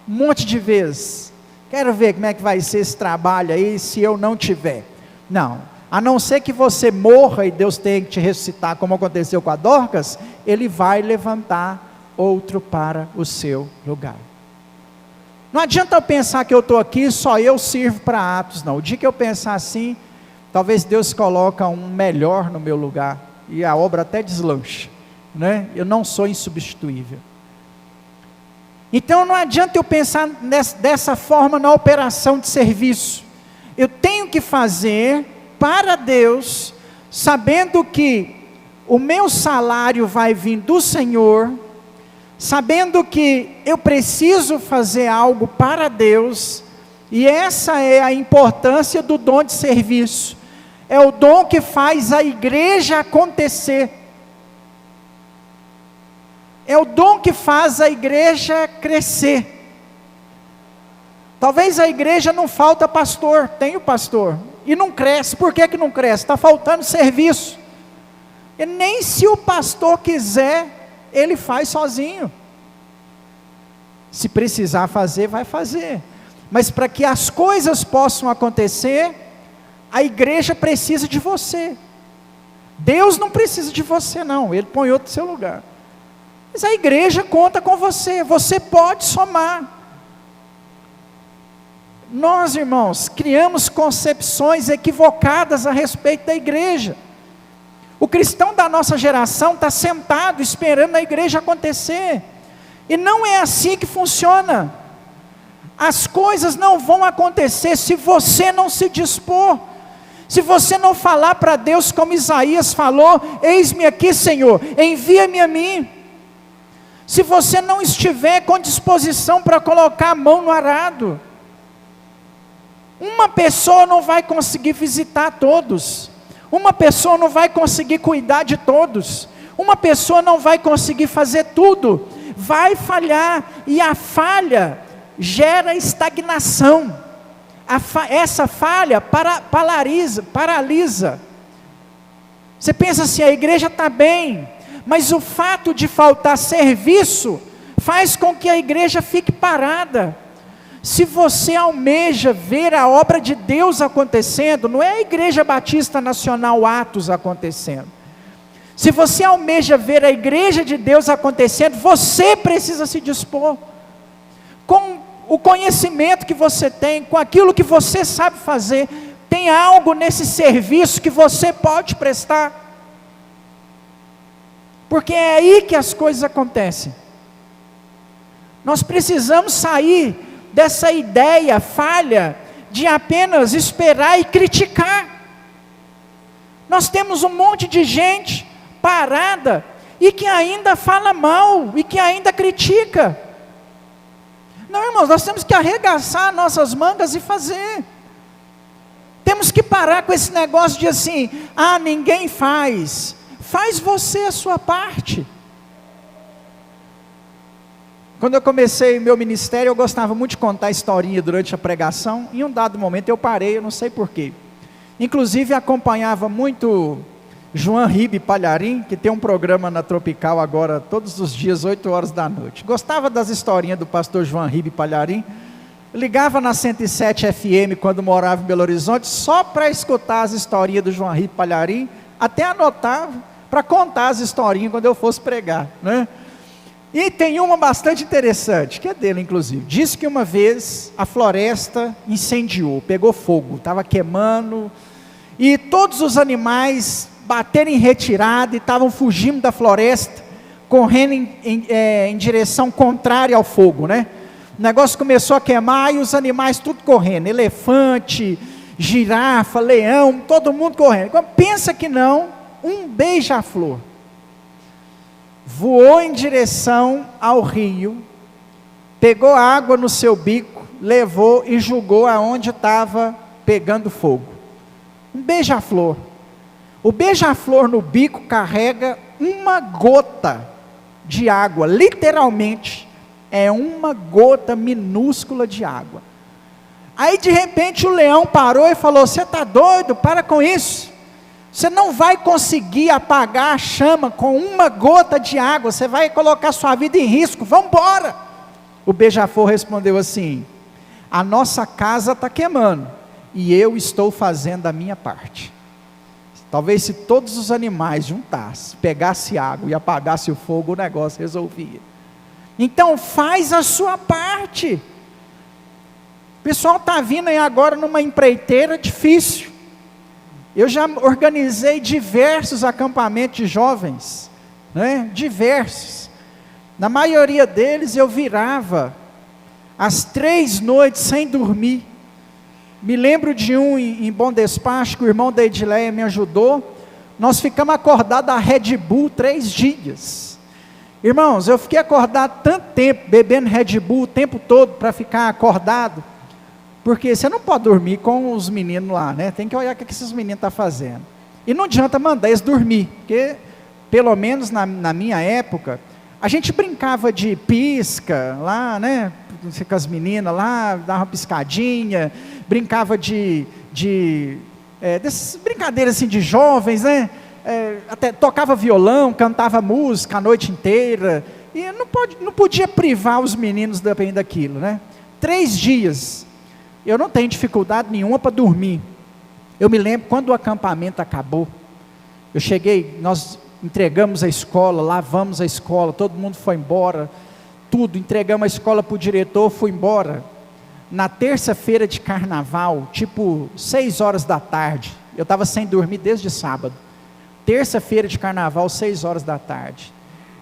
monte de vezes. Quero ver como é que vai ser esse trabalho aí se eu não tiver. Não, a não ser que você morra e Deus tenha que te ressuscitar, como aconteceu com a Dorcas, Ele vai levantar outro para o seu lugar. Não adianta eu pensar que eu estou aqui, só eu sirvo para Atos, não. O dia que eu pensar assim, talvez Deus coloca um melhor no meu lugar, e a obra até deslancha, né? Eu não sou insubstituível. Então não adianta eu pensar dessa forma na operação de serviço. Eu tenho que fazer para Deus, sabendo que o meu salário vai vir do Senhor, sabendo que eu preciso fazer algo para Deus, e essa é a importância do dom de serviço. É o dom que faz a igreja acontecer. É o dom que faz a igreja crescer. Talvez a igreja não falta pastor, tem o pastor, e não cresce. Por que não cresce? Está faltando serviço. E nem se o pastor quiser, ele faz sozinho. Se precisar fazer, vai fazer. Mas para que as coisas possam acontecer, a igreja precisa de você. Deus não precisa de você não, Ele põe outro no seu lugar. Mas a igreja conta com você, você pode somar. Nós, irmãos, criamos concepções equivocadas a respeito da igreja. O cristão da nossa geração está sentado esperando a igreja acontecer, e não é assim que funciona. As coisas não vão acontecer se você não se dispor, se você não falar para Deus como Isaías falou, eis-me aqui Senhor, envia-me a mim. Se você não estiver com disposição para colocar a mão no arado, uma pessoa não vai conseguir visitar todos, uma pessoa não vai conseguir cuidar de todos, uma pessoa não vai conseguir fazer tudo, vai falhar, e a falha gera estagnação. Essa falha paralisa. Você pensa assim, a igreja está bem, mas o fato de faltar serviço faz com que a igreja fique parada. Se você almeja ver a obra de Deus acontecendo, não é a Igreja Batista Nacional Atos acontecendo. Se você almeja ver a Igreja de Deus acontecendo, você precisa se dispor. Com o conhecimento que você tem, com aquilo que você sabe fazer, tem algo nesse serviço que você pode prestar. Porque é aí que as coisas acontecem. Nós precisamos sair dessa ideia falha de apenas esperar e criticar. Nós temos um monte de gente parada e que ainda fala mal e que ainda critica. Não, irmãos, nós temos que arregaçar nossas mangas e fazer. Temos que parar com esse negócio de assim, ninguém faz. Faz você a sua parte. Quando eu comecei meu ministério, eu gostava muito de contar historinha durante a pregação. Em um dado momento eu parei, eu não sei porquê. Inclusive acompanhava muito João Ribe Palharim, que tem um programa na Tropical agora, todos os dias, 8 horas da noite. Gostava das historinhas do pastor João Ribe Palharim. Ligava na 107 FM quando morava em Belo Horizonte, só para escutar as historinhas do João Ribe Palharim, até anotava para contar as historinhas quando eu fosse pregar, né? E tem uma bastante interessante, que é dele inclusive. Diz que uma vez a floresta incendiou, pegou fogo, estava queimando, e todos os animais bateram em retirada e estavam fugindo da floresta, correndo em direção contrária ao fogo, né? O negócio começou a queimar e os animais tudo correndo, elefante, girafa, leão, todo mundo correndo. Pensa que não, um beija-flor voou em direção ao rio, pegou água no seu bico, levou e jogou aonde estava pegando fogo. Um beija-flor. O beija-flor no bico carrega uma gota de água, literalmente, é uma gota minúscula de água. Aí de repente o leão parou e falou: você está doido? Para com isso. Você não vai conseguir apagar a chama com uma gota de água, você vai colocar sua vida em risco, vamos embora. O beija-flor respondeu assim: a nossa casa está queimando, e eu estou fazendo a minha parte. Talvez se todos os animais juntassem, pegassem água e apagassem o fogo, o negócio resolvia. Então faz a sua parte. O pessoal está vindo aí agora numa empreiteira difícil. Eu já organizei diversos acampamentos de jovens, né? Diversos. Na maioria deles eu virava as 3 noites sem dormir. Me lembro de um em Bom Despacho, que o irmão da Edileia me ajudou. Nós ficamos acordados a Red Bull 3 dias. Irmãos, eu fiquei acordado tanto tempo, bebendo Red Bull o tempo todo, para ficar acordado. Porque você não pode dormir com os meninos lá, né? Tem que olhar o que esses meninos estão fazendo. E não adianta mandar eles dormir, porque, pelo menos na minha época, a gente brincava de pisca lá, né? Com as meninas lá, dava uma piscadinha, brincava dessas brincadeiras assim de jovens, né? Até tocava violão, cantava música a noite inteira, e não podia privar os meninos daquilo, né? 3 dias. Eu não tenho dificuldade nenhuma para dormir. Eu me lembro quando o acampamento acabou, eu cheguei, nós entregamos a escola, lavamos a escola, todo mundo foi embora, tudo, entregamos a escola para o diretor, fui embora. Na terça-feira de carnaval, tipo 6 horas da tarde, eu estava sem dormir desde sábado, terça-feira de carnaval, 6 horas da tarde,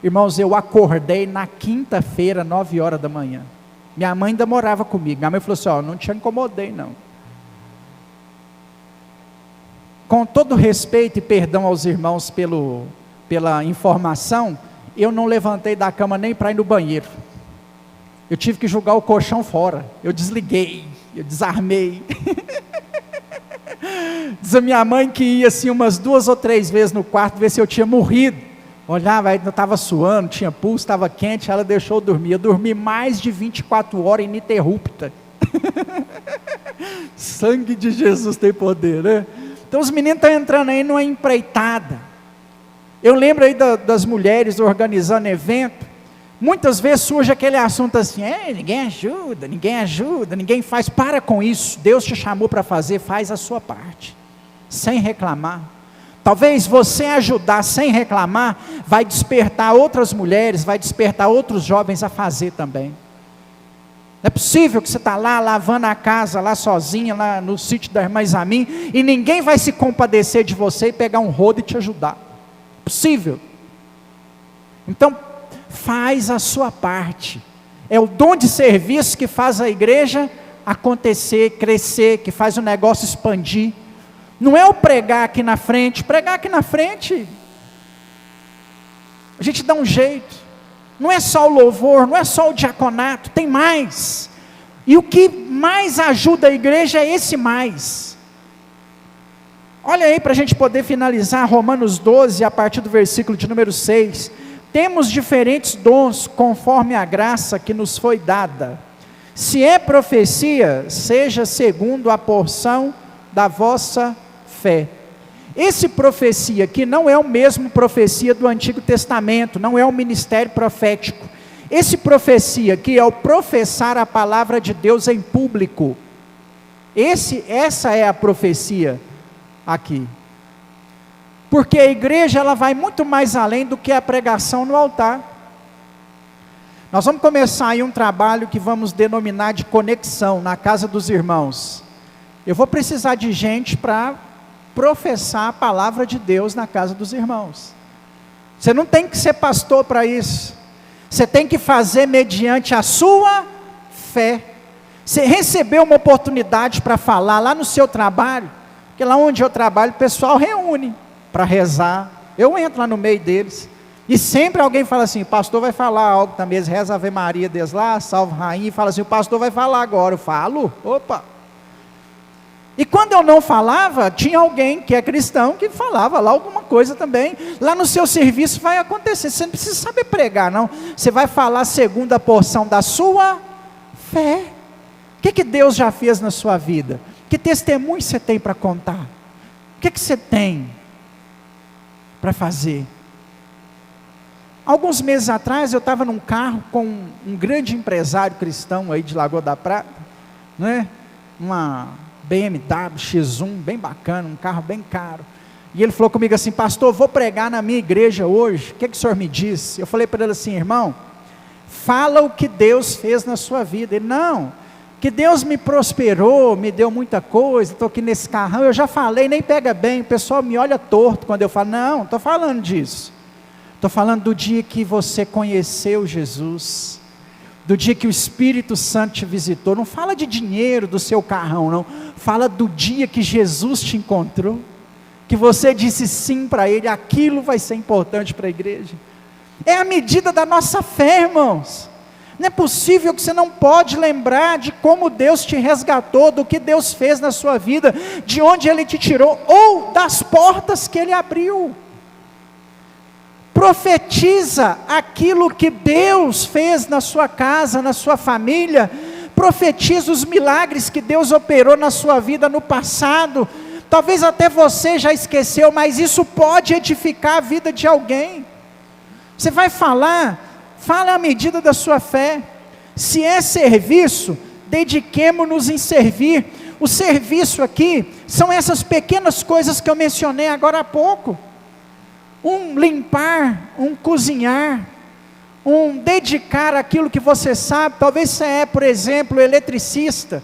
irmãos, eu acordei na quinta-feira, 9 horas da manhã. Minha mãe ainda morava comigo. Minha mãe falou assim: não te incomodei não. Com todo respeito e perdão aos irmãos pela informação, eu não levantei da cama nem para ir no banheiro. Eu tive que jogar o colchão fora. Eu desliguei, eu desarmei. Diz a minha mãe que ia assim umas 2 ou 3 vezes no quarto ver se eu tinha morrido. Olhava, ainda estava suando, tinha pulso, estava quente, ela deixou eu dormir. Eu dormi mais de 24 horas ininterrupta. Sangue de Jesus tem poder, né? Então os meninos estão entrando aí numa empreitada. Eu lembro aí das mulheres organizando evento. Muitas vezes surge aquele assunto assim, ninguém ajuda, ninguém faz. Para com isso, Deus te chamou para fazer, faz a sua parte, sem reclamar. Talvez você ajudar sem reclamar, vai despertar outras mulheres, vai despertar outros jovens a fazer também. Não é possível que você está lá lavando a casa, lá sozinha, lá no sítio da irmã Isamin, e ninguém vai se compadecer de você e pegar um rodo e te ajudar. Possível. Então, faz a sua parte. É o dom de serviço que faz a igreja acontecer, crescer, que faz o negócio expandir. Não é o pregar aqui na frente a gente dá um jeito. Não é só o louvor, não é só o diaconato, tem mais. E o que mais ajuda a igreja é esse mais. Olha aí para a gente poder finalizar, Romanos 12, a partir do versículo de número 6. Temos diferentes dons, conforme a graça que nos foi dada. Se é profecia, seja segundo a porção da vossa fé. Esse profecia aqui não é o mesmo profecia do Antigo Testamento, não é o ministério profético. Esse profecia aqui é o professar a palavra de Deus em público. Essa é a profecia aqui. Porque a igreja ela vai muito mais além do que a pregação no altar. Nós vamos começar aí um trabalho que vamos denominar de conexão na casa dos irmãos. Eu vou precisar de gente para professar a palavra de Deus na casa dos irmãos. Você não tem que ser pastor para isso. Você tem que fazer mediante a sua fé. Você recebeu uma oportunidade para falar lá no seu trabalho, porque lá onde eu trabalho o pessoal reúne para rezar. Eu entro lá no meio deles e sempre alguém fala assim: o pastor vai falar algo também. Eles rezam Ave Maria deles lá, salve rainha, e fala assim: o pastor vai falar agora. Eu falo, opa. E quando eu não falava, tinha alguém que é cristão que falava lá alguma coisa também. Lá no seu serviço vai acontecer. Você não precisa saber pregar, não. Você vai falar segundo a porção da sua fé. O que Deus já fez na sua vida? Que testemunho você tem para contar? O que você tem para fazer? Alguns meses atrás eu estava num carro com um grande empresário cristão aí de Lagoa da Prata, né? Uma BMW X1 bem bacana, um carro bem caro. E ele falou comigo assim: pastor, vou pregar na minha igreja hoje, o que o senhor me disse? Eu falei para ele assim: irmão, fala o que Deus fez na sua vida. Ele: não, que Deus me prosperou, me deu muita coisa, estou aqui nesse carrão. Eu já falei, nem pega bem, o pessoal me olha torto quando eu falo. Não estou falando disso, estou falando do dia que você conheceu Jesus, do dia que o Espírito Santo te visitou. Não fala de dinheiro, do seu carrão, não. Fala do dia que Jesus te encontrou, que você disse sim para Ele. Aquilo vai ser importante para a igreja. É a medida da nossa fé, irmãos. Não é possível que você não pode lembrar de como Deus te resgatou, do que Deus fez na sua vida, de onde Ele te tirou, ou das portas que Ele abriu. Profetiza aquilo que Deus fez na sua casa, na sua família. Profetiza os milagres que Deus operou na sua vida no passado. Talvez até você já esqueceu, mas isso pode edificar a vida de alguém. Você vai falar, fala à medida da sua fé. Se é serviço, dediquemo-nos em servir. O serviço aqui são essas pequenas coisas que eu mencionei agora há pouco. Um limpar, um cozinhar, um dedicar aquilo que você sabe. Talvez você é, por exemplo, eletricista,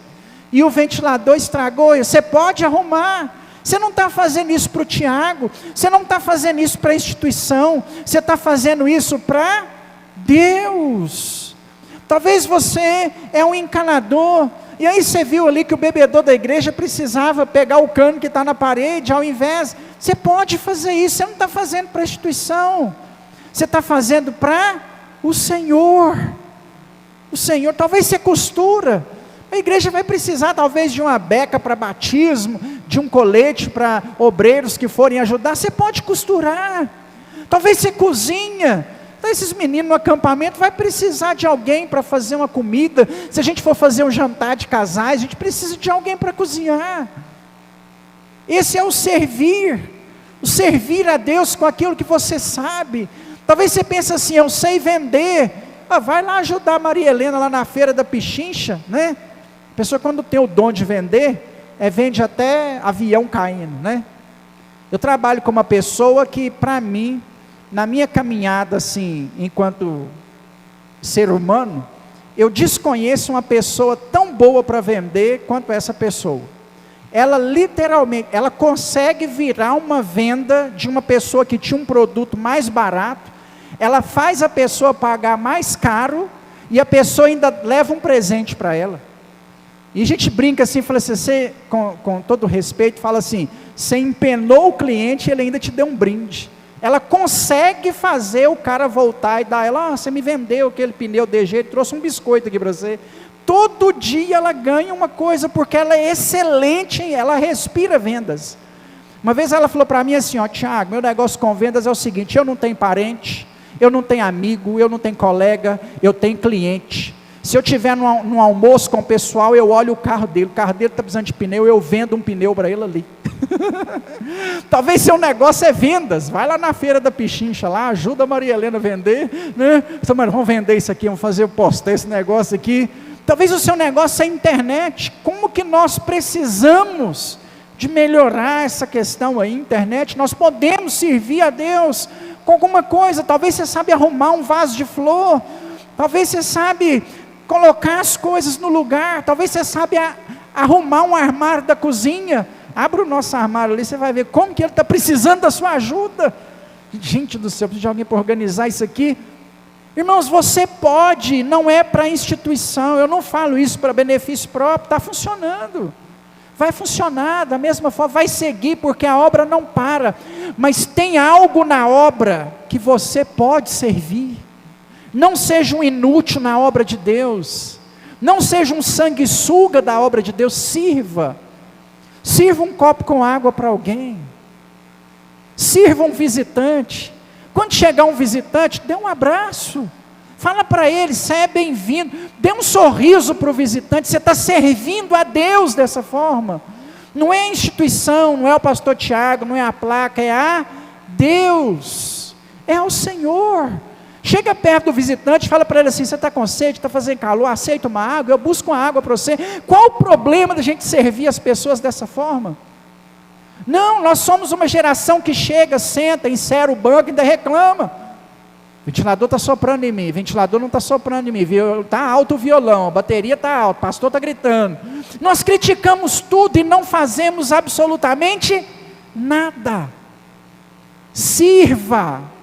e o ventilador estragou, e você pode arrumar. Você não está fazendo isso para o Tiago, você não está fazendo isso para a instituição, você está fazendo isso para Deus. Talvez você é um encanador, e aí você viu ali que o bebedor da igreja precisava pegar o cano que está na parede, ao invés, você pode fazer isso. Você não está fazendo para a instituição, você está fazendo para o Senhor. O Senhor. Talvez você costura, a igreja vai precisar talvez de uma beca para batismo, de um colete para obreiros que forem ajudar, você pode costurar. Talvez você cozinha. Então esses meninos no acampamento vai precisar de alguém para fazer uma comida. Se a gente for fazer um jantar de casais, a gente precisa de alguém para cozinhar. Esse é o servir a Deus com aquilo que você sabe. Talvez você pense assim: eu sei vender, Vai lá ajudar a Maria Helena lá na feira da Pichincha, né? A pessoa quando tem o dom de vender, vende até avião caindo, né? Eu trabalho com uma pessoa que, para mim, na minha caminhada, assim, enquanto ser humano, eu desconheço uma pessoa tão boa para vender quanto essa pessoa. Ela literalmente, ela consegue virar uma venda de uma pessoa que tinha um produto mais barato, ela faz a pessoa pagar mais caro, e a pessoa ainda leva um presente para ela. E a gente brinca assim, fala assim, você, com todo respeito, fala assim, você empenou o cliente e ele ainda te deu um brinde. Ela consegue fazer o cara voltar e dar ela, você me vendeu aquele pneu de jeito, trouxe um biscoito aqui para você. Todo dia ela ganha uma coisa, porque ela é excelente, ela respira vendas. Uma vez ela falou para mim assim, Tiago, meu negócio com vendas é o seguinte, eu não tenho parente, eu não tenho amigo, eu não tenho colega, eu tenho cliente. Se eu estiver num almoço com o pessoal, eu olho o carro dele está precisando de pneu, eu vendo um pneu para ele ali. Talvez seu negócio é vendas, vai lá na feira da Pichincha, lá, ajuda a Maria Helena a vender, né? Então, vamos vender isso aqui, vamos fazer, postar esse negócio aqui. Talvez o seu negócio é internet. Como que nós precisamos de melhorar essa questão aí, internet? Nós podemos servir a Deus com alguma coisa. Talvez você sabe arrumar um vaso de flor, talvez você sabe colocar as coisas no lugar, talvez você sabe arrumar um armário da cozinha. Abra o nosso armário ali, você vai ver como que ele está precisando da sua ajuda. Gente do céu, precisa de alguém para organizar isso aqui. Irmãos, você pode, não é para instituição, eu não falo isso para benefício próprio, está funcionando. Vai funcionar da mesma forma, vai seguir, porque a obra não para. Mas tem algo na obra que você pode servir. Não seja um inútil na obra de Deus. Não seja um sanguessuga da obra de Deus, sirva. Sirva um copo com água para alguém. Sirva um visitante. Quando chegar um visitante, dê um abraço. Fala para ele, você é bem-vindo. Dê um sorriso para o visitante. Você está servindo a Deus dessa forma. Não é a instituição, não é o pastor Tiago, não é a placa, é a Deus. É o Senhor. Chega perto do visitante e fala para ele assim, você está com sede, está fazendo calor, aceita uma água, eu busco uma água para você. Qual o problema da gente servir as pessoas dessa forma? Não, nós somos uma geração que chega, senta, insere o banco e ainda reclama. O ventilador está soprando em mim, o ventilador não está soprando em mim, está alto o violão, a bateria está alta, o pastor está gritando. Nós criticamos tudo e não fazemos absolutamente nada. Sirva.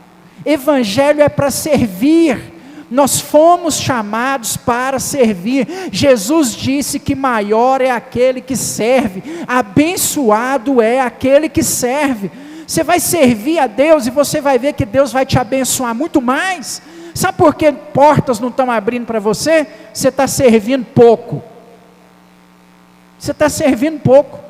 Evangelho é para servir, nós fomos chamados para servir. Jesus disse que maior é aquele que serve, abençoado é aquele que serve. Você vai servir a Deus e você vai ver que Deus vai te abençoar muito mais. Sabe por que portas não estão abrindo para você? Você está servindo pouco. Você está servindo pouco.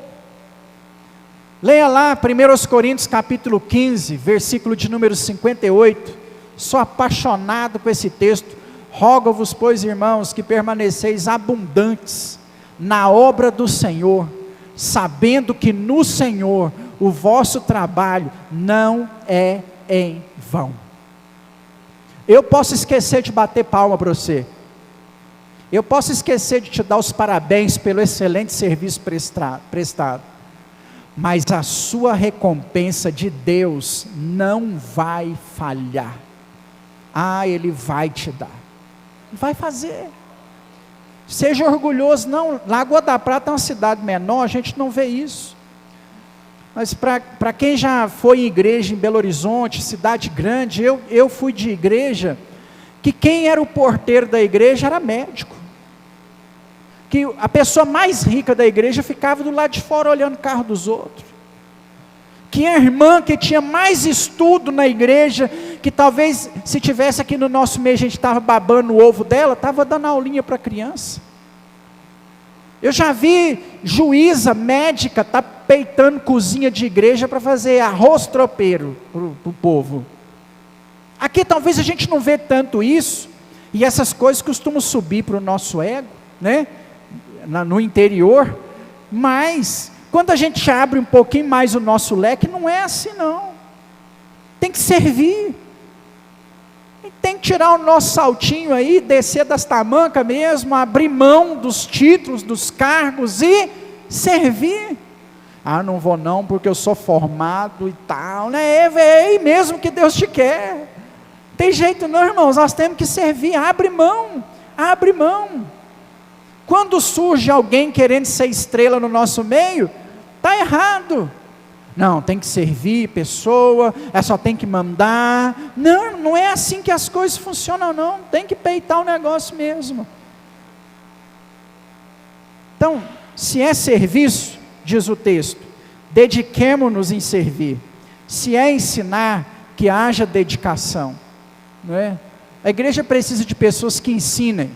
Leia lá 1 Coríntios capítulo 15, versículo de número 58, sou apaixonado com esse texto. Rogo-vos, pois, irmãos, que permaneceis abundantes na obra do Senhor, sabendo que no Senhor o vosso trabalho não é em vão. Eu posso esquecer de bater palma para você, eu posso esquecer de te dar os parabéns pelo excelente serviço prestado, mas a sua recompensa de Deus não vai falhar. Ele vai te dar, vai fazer. Seja orgulhoso, não. Lagoa da Prata é uma cidade menor, a gente não vê isso. Mas para quem já foi em igreja em Belo Horizonte, cidade grande, eu fui de igreja, que quem era o porteiro da igreja era médico. Que a pessoa mais rica da igreja ficava do lado de fora olhando o carro dos outros. Que a irmã que tinha mais estudo na igreja, que talvez se tivesse aqui no nosso meio a gente estava babando o ovo dela, estava dando aulinha para criança. Eu já vi juíza, médica, tá peitando cozinha de igreja para fazer arroz tropeiro para o povo. Aqui talvez a gente não vê tanto isso, e essas coisas costumam subir para o nosso ego, né? No interior, mas quando a gente abre um pouquinho mais o nosso leque, não é assim não. Tem que servir. Tem que tirar o nosso saltinho aí, descer das tamancas mesmo, abrir mão dos títulos, dos cargos e servir. Ah, não vou não, porque eu sou formado e tal, né? É aí mesmo que Deus te quer. Tem jeito não, irmãos, nós temos que servir, abre mão, abre mão. Quando surge alguém querendo ser estrela no nosso meio, está errado. Não, tem que servir pessoa, só tem que mandar. Não, não é assim que as coisas funcionam não, tem que peitar o negócio mesmo. Então, se é serviço, diz o texto, dediquemo-nos em servir. Se é ensinar, que haja dedicação, não é? A igreja precisa de pessoas que ensinem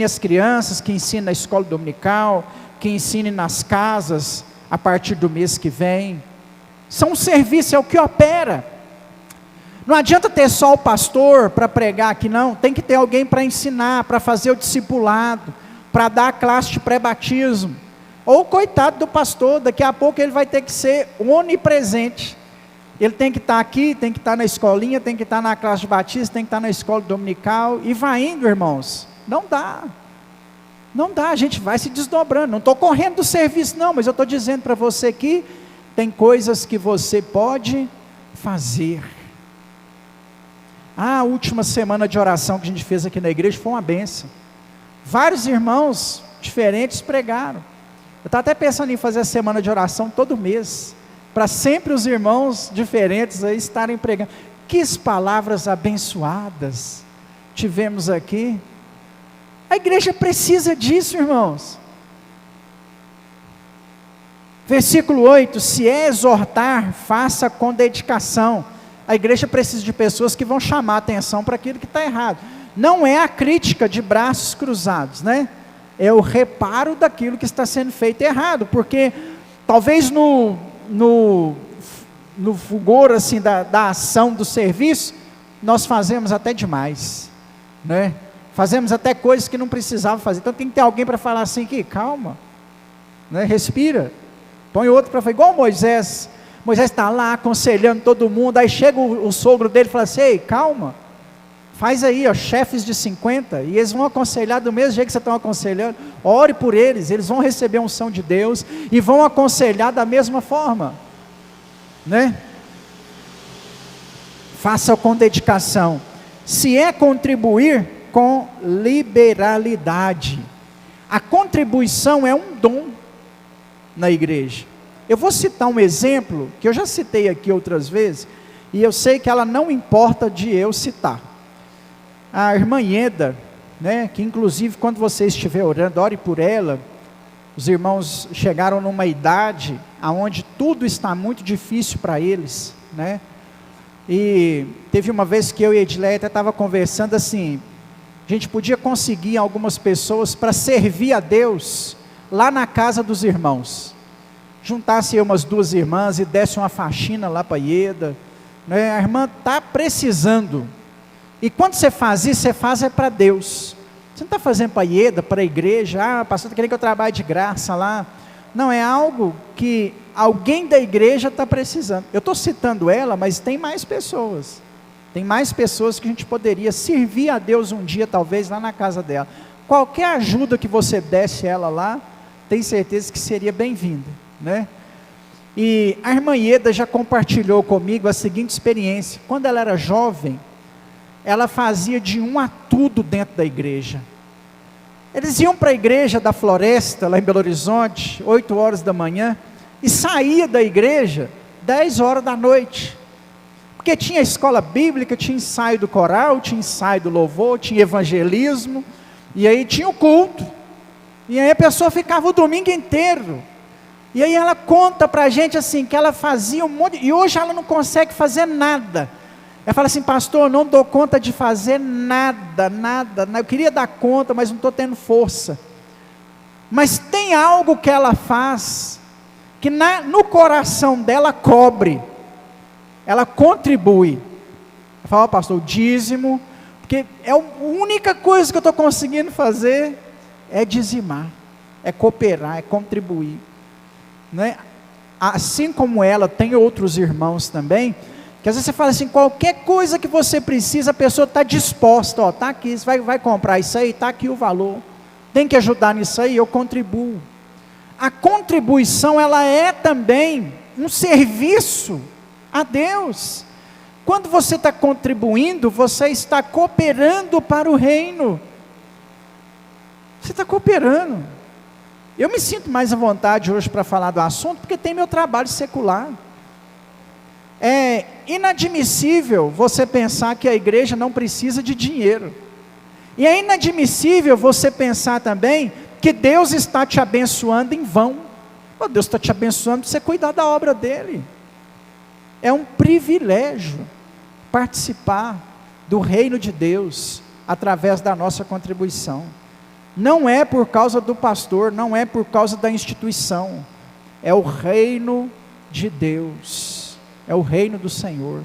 as crianças, que ensinem na escola dominical, que ensinem nas casas, a partir do mês que vem. São um serviço, é o que opera. Não adianta ter só o pastor para pregar aqui não, tem que ter alguém para ensinar, para fazer o discipulado, para dar a classe de pré-batismo. Ou coitado do pastor, daqui a pouco ele vai ter que ser onipresente. Ele tem que estar aqui, tem que estar na escolinha, tem que estar na classe de batismo, tem que estar na escola dominical, e vai indo, irmãos. Não dá, a gente vai se desdobrando. Não estou correndo do serviço não, mas eu estou dizendo para você que tem coisas que você pode fazer. A última semana de oração que a gente fez aqui na igreja foi uma bênção. Vários irmãos diferentes pregaram. Eu estava até pensando em fazer a semana de oração todo mês, para sempre os irmãos diferentes aí estarem pregando. Que palavras abençoadas tivemos aqui. A igreja precisa disso, irmãos. Versículo 8, se é exortar, faça com dedicação. A igreja precisa de pessoas que vão chamar a atenção para aquilo que está errado. Não é a crítica de braços cruzados, né? É o reparo daquilo que está sendo feito errado, porque talvez no fulgor assim, da ação do serviço, nós fazemos até demais, né? Fazemos até coisas que não precisava fazer. Então tem que ter alguém para falar assim, que calma, né? Respira, põe outro para falar, igual Moisés está lá aconselhando todo mundo, aí chega o sogro dele e fala assim, ei, calma, faz aí, ó, chefes de 50, e eles vão aconselhar do mesmo jeito que vocês estão aconselhando, ore por eles, eles vão receber a unção de Deus, e vão aconselhar da mesma forma, né? Faça com dedicação. Se é contribuir, com liberalidade. A contribuição é um dom na igreja. Eu vou citar um exemplo, que eu já citei aqui outras vezes, e eu sei que ela não importa de eu citar. A irmã Ieda, né, que inclusive quando você estiver orando, ore por ela. Os irmãos chegaram numa idade onde tudo está muito difícil para eles, né? E teve uma vez que eu e a Edileia até estava conversando assim, a gente podia conseguir algumas pessoas para servir a Deus lá na casa dos irmãos. Juntasse umas 2 irmãs e desse uma faxina lá para a Ieda, né? A irmã está precisando. E quando você faz isso, você faz para Deus. Você não está fazendo para a Ieda, para a igreja, pastor está querendo que eu trabalhe de graça lá. Não, é algo que alguém da igreja está precisando. Eu estou citando ela, mas tem mais pessoas. Tem mais pessoas que a gente poderia servir a Deus um dia, talvez, lá na casa dela. Qualquer ajuda que você desse ela lá, tenho certeza que seria bem-vinda, né? E a irmã Ieda já compartilhou comigo a seguinte experiência. Quando ela era jovem, ela fazia de um a tudo dentro da igreja. Eles iam para a igreja da Floresta, lá em Belo Horizonte, 8 horas da manhã, e saía da igreja 10 horas da noite. Porque tinha escola bíblica, tinha ensaio do coral, tinha ensaio do louvor, tinha evangelismo, e aí tinha o culto. E aí a pessoa ficava o domingo inteiro. E aí ela conta para a gente assim, que ela fazia um monte, e hoje ela não consegue fazer nada. Ela fala assim, pastor, eu não dou conta de fazer nada, eu queria dar conta, mas não estou tendo força. Mas tem algo que ela faz, que no coração dela cobre, ela contribui. Ela fala, pastor, o dízimo, porque é a única coisa que eu estou conseguindo fazer, é dizimar, é cooperar, é contribuir, né? Assim como ela, tem outros irmãos também, Que às vezes você fala assim, qualquer coisa que você precisa, a pessoa está disposta, ó, está aqui, você vai comprar isso aí, está aqui o valor, tem que ajudar nisso aí, eu contribuo. A contribuição, ela é também um serviço a Deus. Quando você está contribuindo, você está cooperando para o reino. Você está cooperando. Eu me sinto mais à vontade hoje para falar do assunto, porque tem meu trabalho secular. É inadmissível você pensar que a igreja não precisa de dinheiro. E é inadmissível você pensar também que Deus está te abençoando em vão. Oh, Deus está te abençoando para você cuidar da obra dele. É um privilégio participar do reino de Deus através da nossa contribuição. Não é por causa do pastor, não é por causa da instituição. É o reino de Deus. É o reino do Senhor.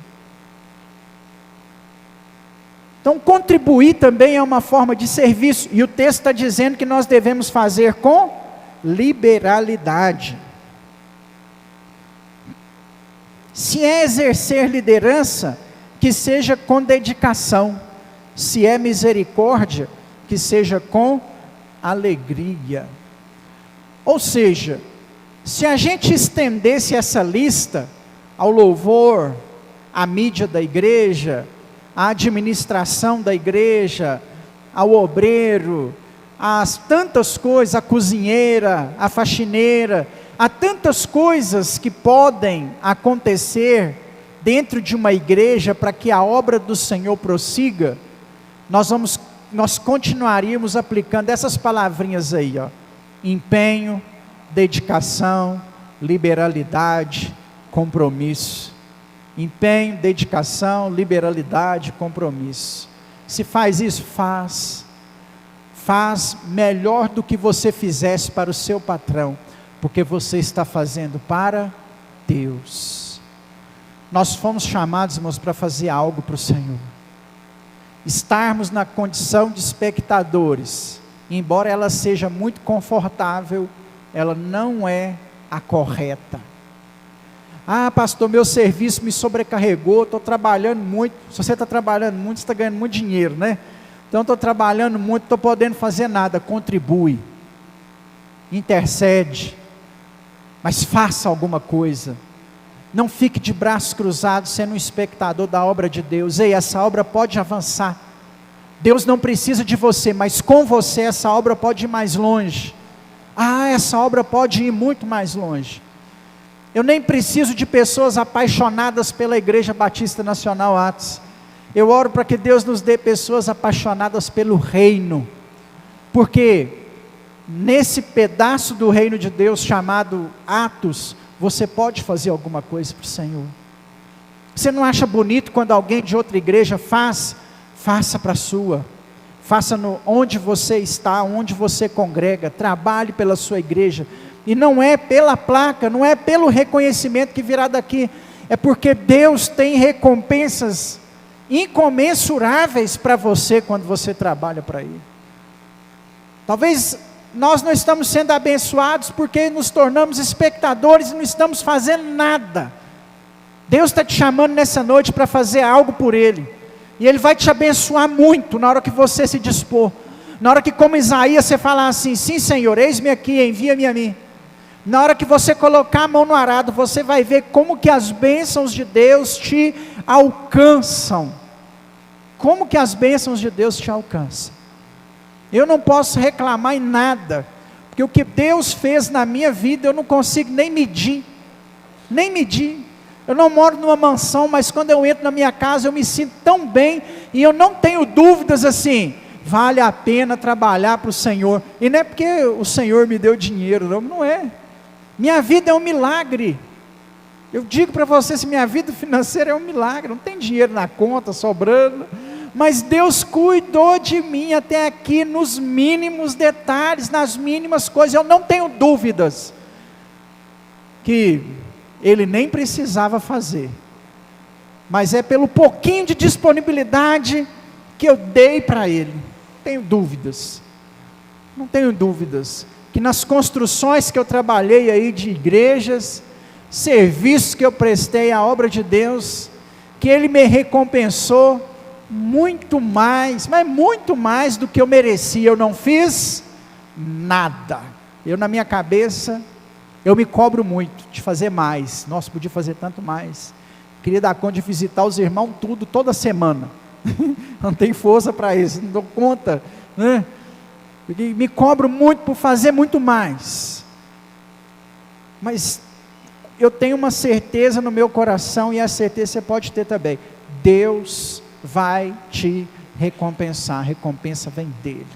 Então, contribuir também é uma forma de serviço, e o texto está dizendo que nós devemos fazer com liberalidade. Se é exercer liderança, que seja com dedicação. Se é misericórdia, que seja com alegria. Ou seja, se a gente estendesse essa lista ao louvor, à mídia da igreja, à administração da igreja, ao obreiro, às tantas coisas, à cozinheira, à faxineira, há tantas coisas que podem acontecer dentro de uma igreja para que a obra do Senhor prossiga, nós continuaríamos aplicando essas palavrinhas aí, ó: empenho, dedicação, liberalidade, compromisso. Empenho, dedicação, liberalidade, compromisso. Se faz isso, faz melhor do que você fizesse para o seu patrão, porque você está fazendo para Deus. Nós fomos chamados, irmãos, para fazer algo para o Senhor. Estarmos na condição de espectadores, embora ela seja muito confortável, ela não é a correta. Ah, pastor, meu serviço me sobrecarregou, estou trabalhando muito. Se você está trabalhando muito, você está ganhando muito dinheiro, né? Então, estou trabalhando muito, estou podendo fazer nada. Contribui, intercede, mas faça alguma coisa. Não fique de braços cruzados, sendo um espectador da obra de Deus. Ei, essa obra pode avançar. Deus não precisa de você, mas com você essa obra pode ir mais longe. Ah, essa obra pode ir muito mais longe. Eu nem preciso de pessoas apaixonadas pela Igreja Batista Nacional Atos. Eu oro para que Deus nos dê pessoas apaixonadas pelo reino, porque nesse pedaço do reino de Deus chamado Atos, você pode fazer alguma coisa para o Senhor. Você não acha bonito quando alguém de outra igreja faz? Faça para a sua. Faça onde você está, onde você congrega. Trabalhe pela sua igreja. E não é pela placa, não é pelo reconhecimento que virá daqui, é porque Deus tem recompensas incomensuráveis para você quando você trabalha para Ele. Talvez nós não estamos sendo abençoados porque nos tornamos espectadores e não estamos fazendo nada. Deus está te chamando nessa noite para fazer algo por Ele, e Ele vai te abençoar muito na hora que você se dispor, na hora que, como Isaías, você falar assim: sim Senhor, eis-me aqui, envia-me a mim. Na hora que você colocar a mão no arado, você vai ver como que as bênçãos de Deus te alcançam. Como que as bênçãos de Deus te alcançam? Eu não posso reclamar em nada, porque o que Deus fez na minha vida, eu não consigo nem medir. Eu não moro numa mansão, mas quando eu entro na minha casa, eu me sinto tão bem, e eu não tenho dúvidas assim: vale a pena trabalhar para o Senhor. E não é porque o Senhor me deu dinheiro, não é. Minha vida é um milagre. Eu digo para vocês, minha vida financeira é um milagre. Não tem dinheiro na conta sobrando, mas Deus cuidou de mim até aqui, nos mínimos detalhes, nas mínimas coisas. Eu não tenho dúvidas que Ele nem precisava fazer, mas é pelo pouquinho de disponibilidade que eu dei para Ele. Não tenho dúvidas, que nas construções que eu trabalhei aí de igrejas, serviços que eu prestei à obra de Deus, que Ele me recompensou muito mais, mas muito mais do que eu merecia. Eu não fiz nada. Eu, na minha cabeça, eu me cobro muito de fazer mais. Nossa, podia fazer tanto mais. Queria dar conta de visitar os irmãos tudo, toda semana. Não tenho força para isso, não dou conta, né? Porque me cobro muito por fazer muito mais. Mas eu tenho uma certeza no meu coração, e a certeza você pode ter também: Deus vai te recompensar. A recompensa vem dele.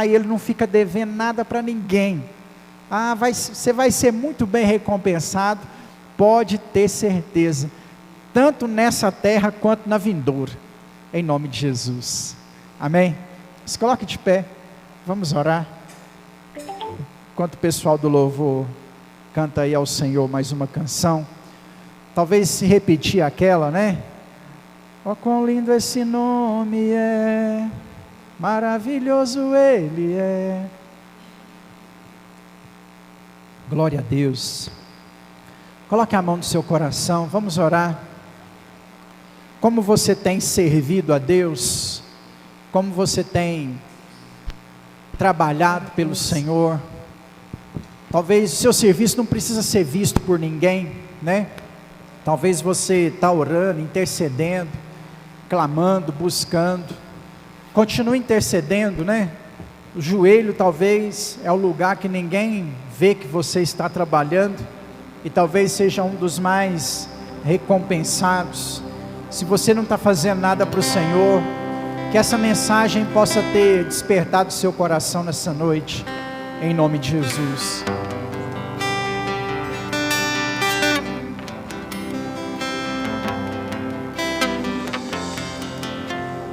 Ele não fica devendo nada para ninguém. Você vai ser muito bem recompensado, pode ter certeza, tanto nessa terra quanto na vindoura, em nome de Jesus, amém? Se coloque de pé, vamos orar, enquanto o pessoal do louvor canta aí ao Senhor mais uma canção, talvez se repetir aquela, né? Oh, quão lindo esse nome é, maravilhoso Ele é. Glória a Deus. Coloque a mão no seu coração, vamos orar. Como você tem servido a Deus, como você tem trabalhado pelo Senhor. Talvez o seu serviço não precisa ser visto por ninguém, né? Talvez você está orando, intercedendo, clamando, buscando. Continue intercedendo, né? O joelho talvez é o lugar que ninguém vê que você está trabalhando, e talvez seja um dos mais recompensados. Se você não está fazendo nada para o Senhor, que essa mensagem possa ter despertado o seu coração nessa noite, em nome de Jesus.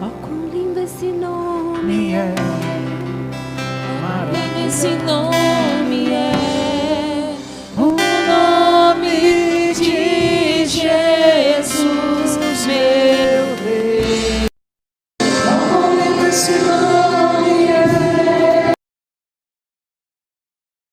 Oh, quão lindo esse nome é, Maravilhoso esse nome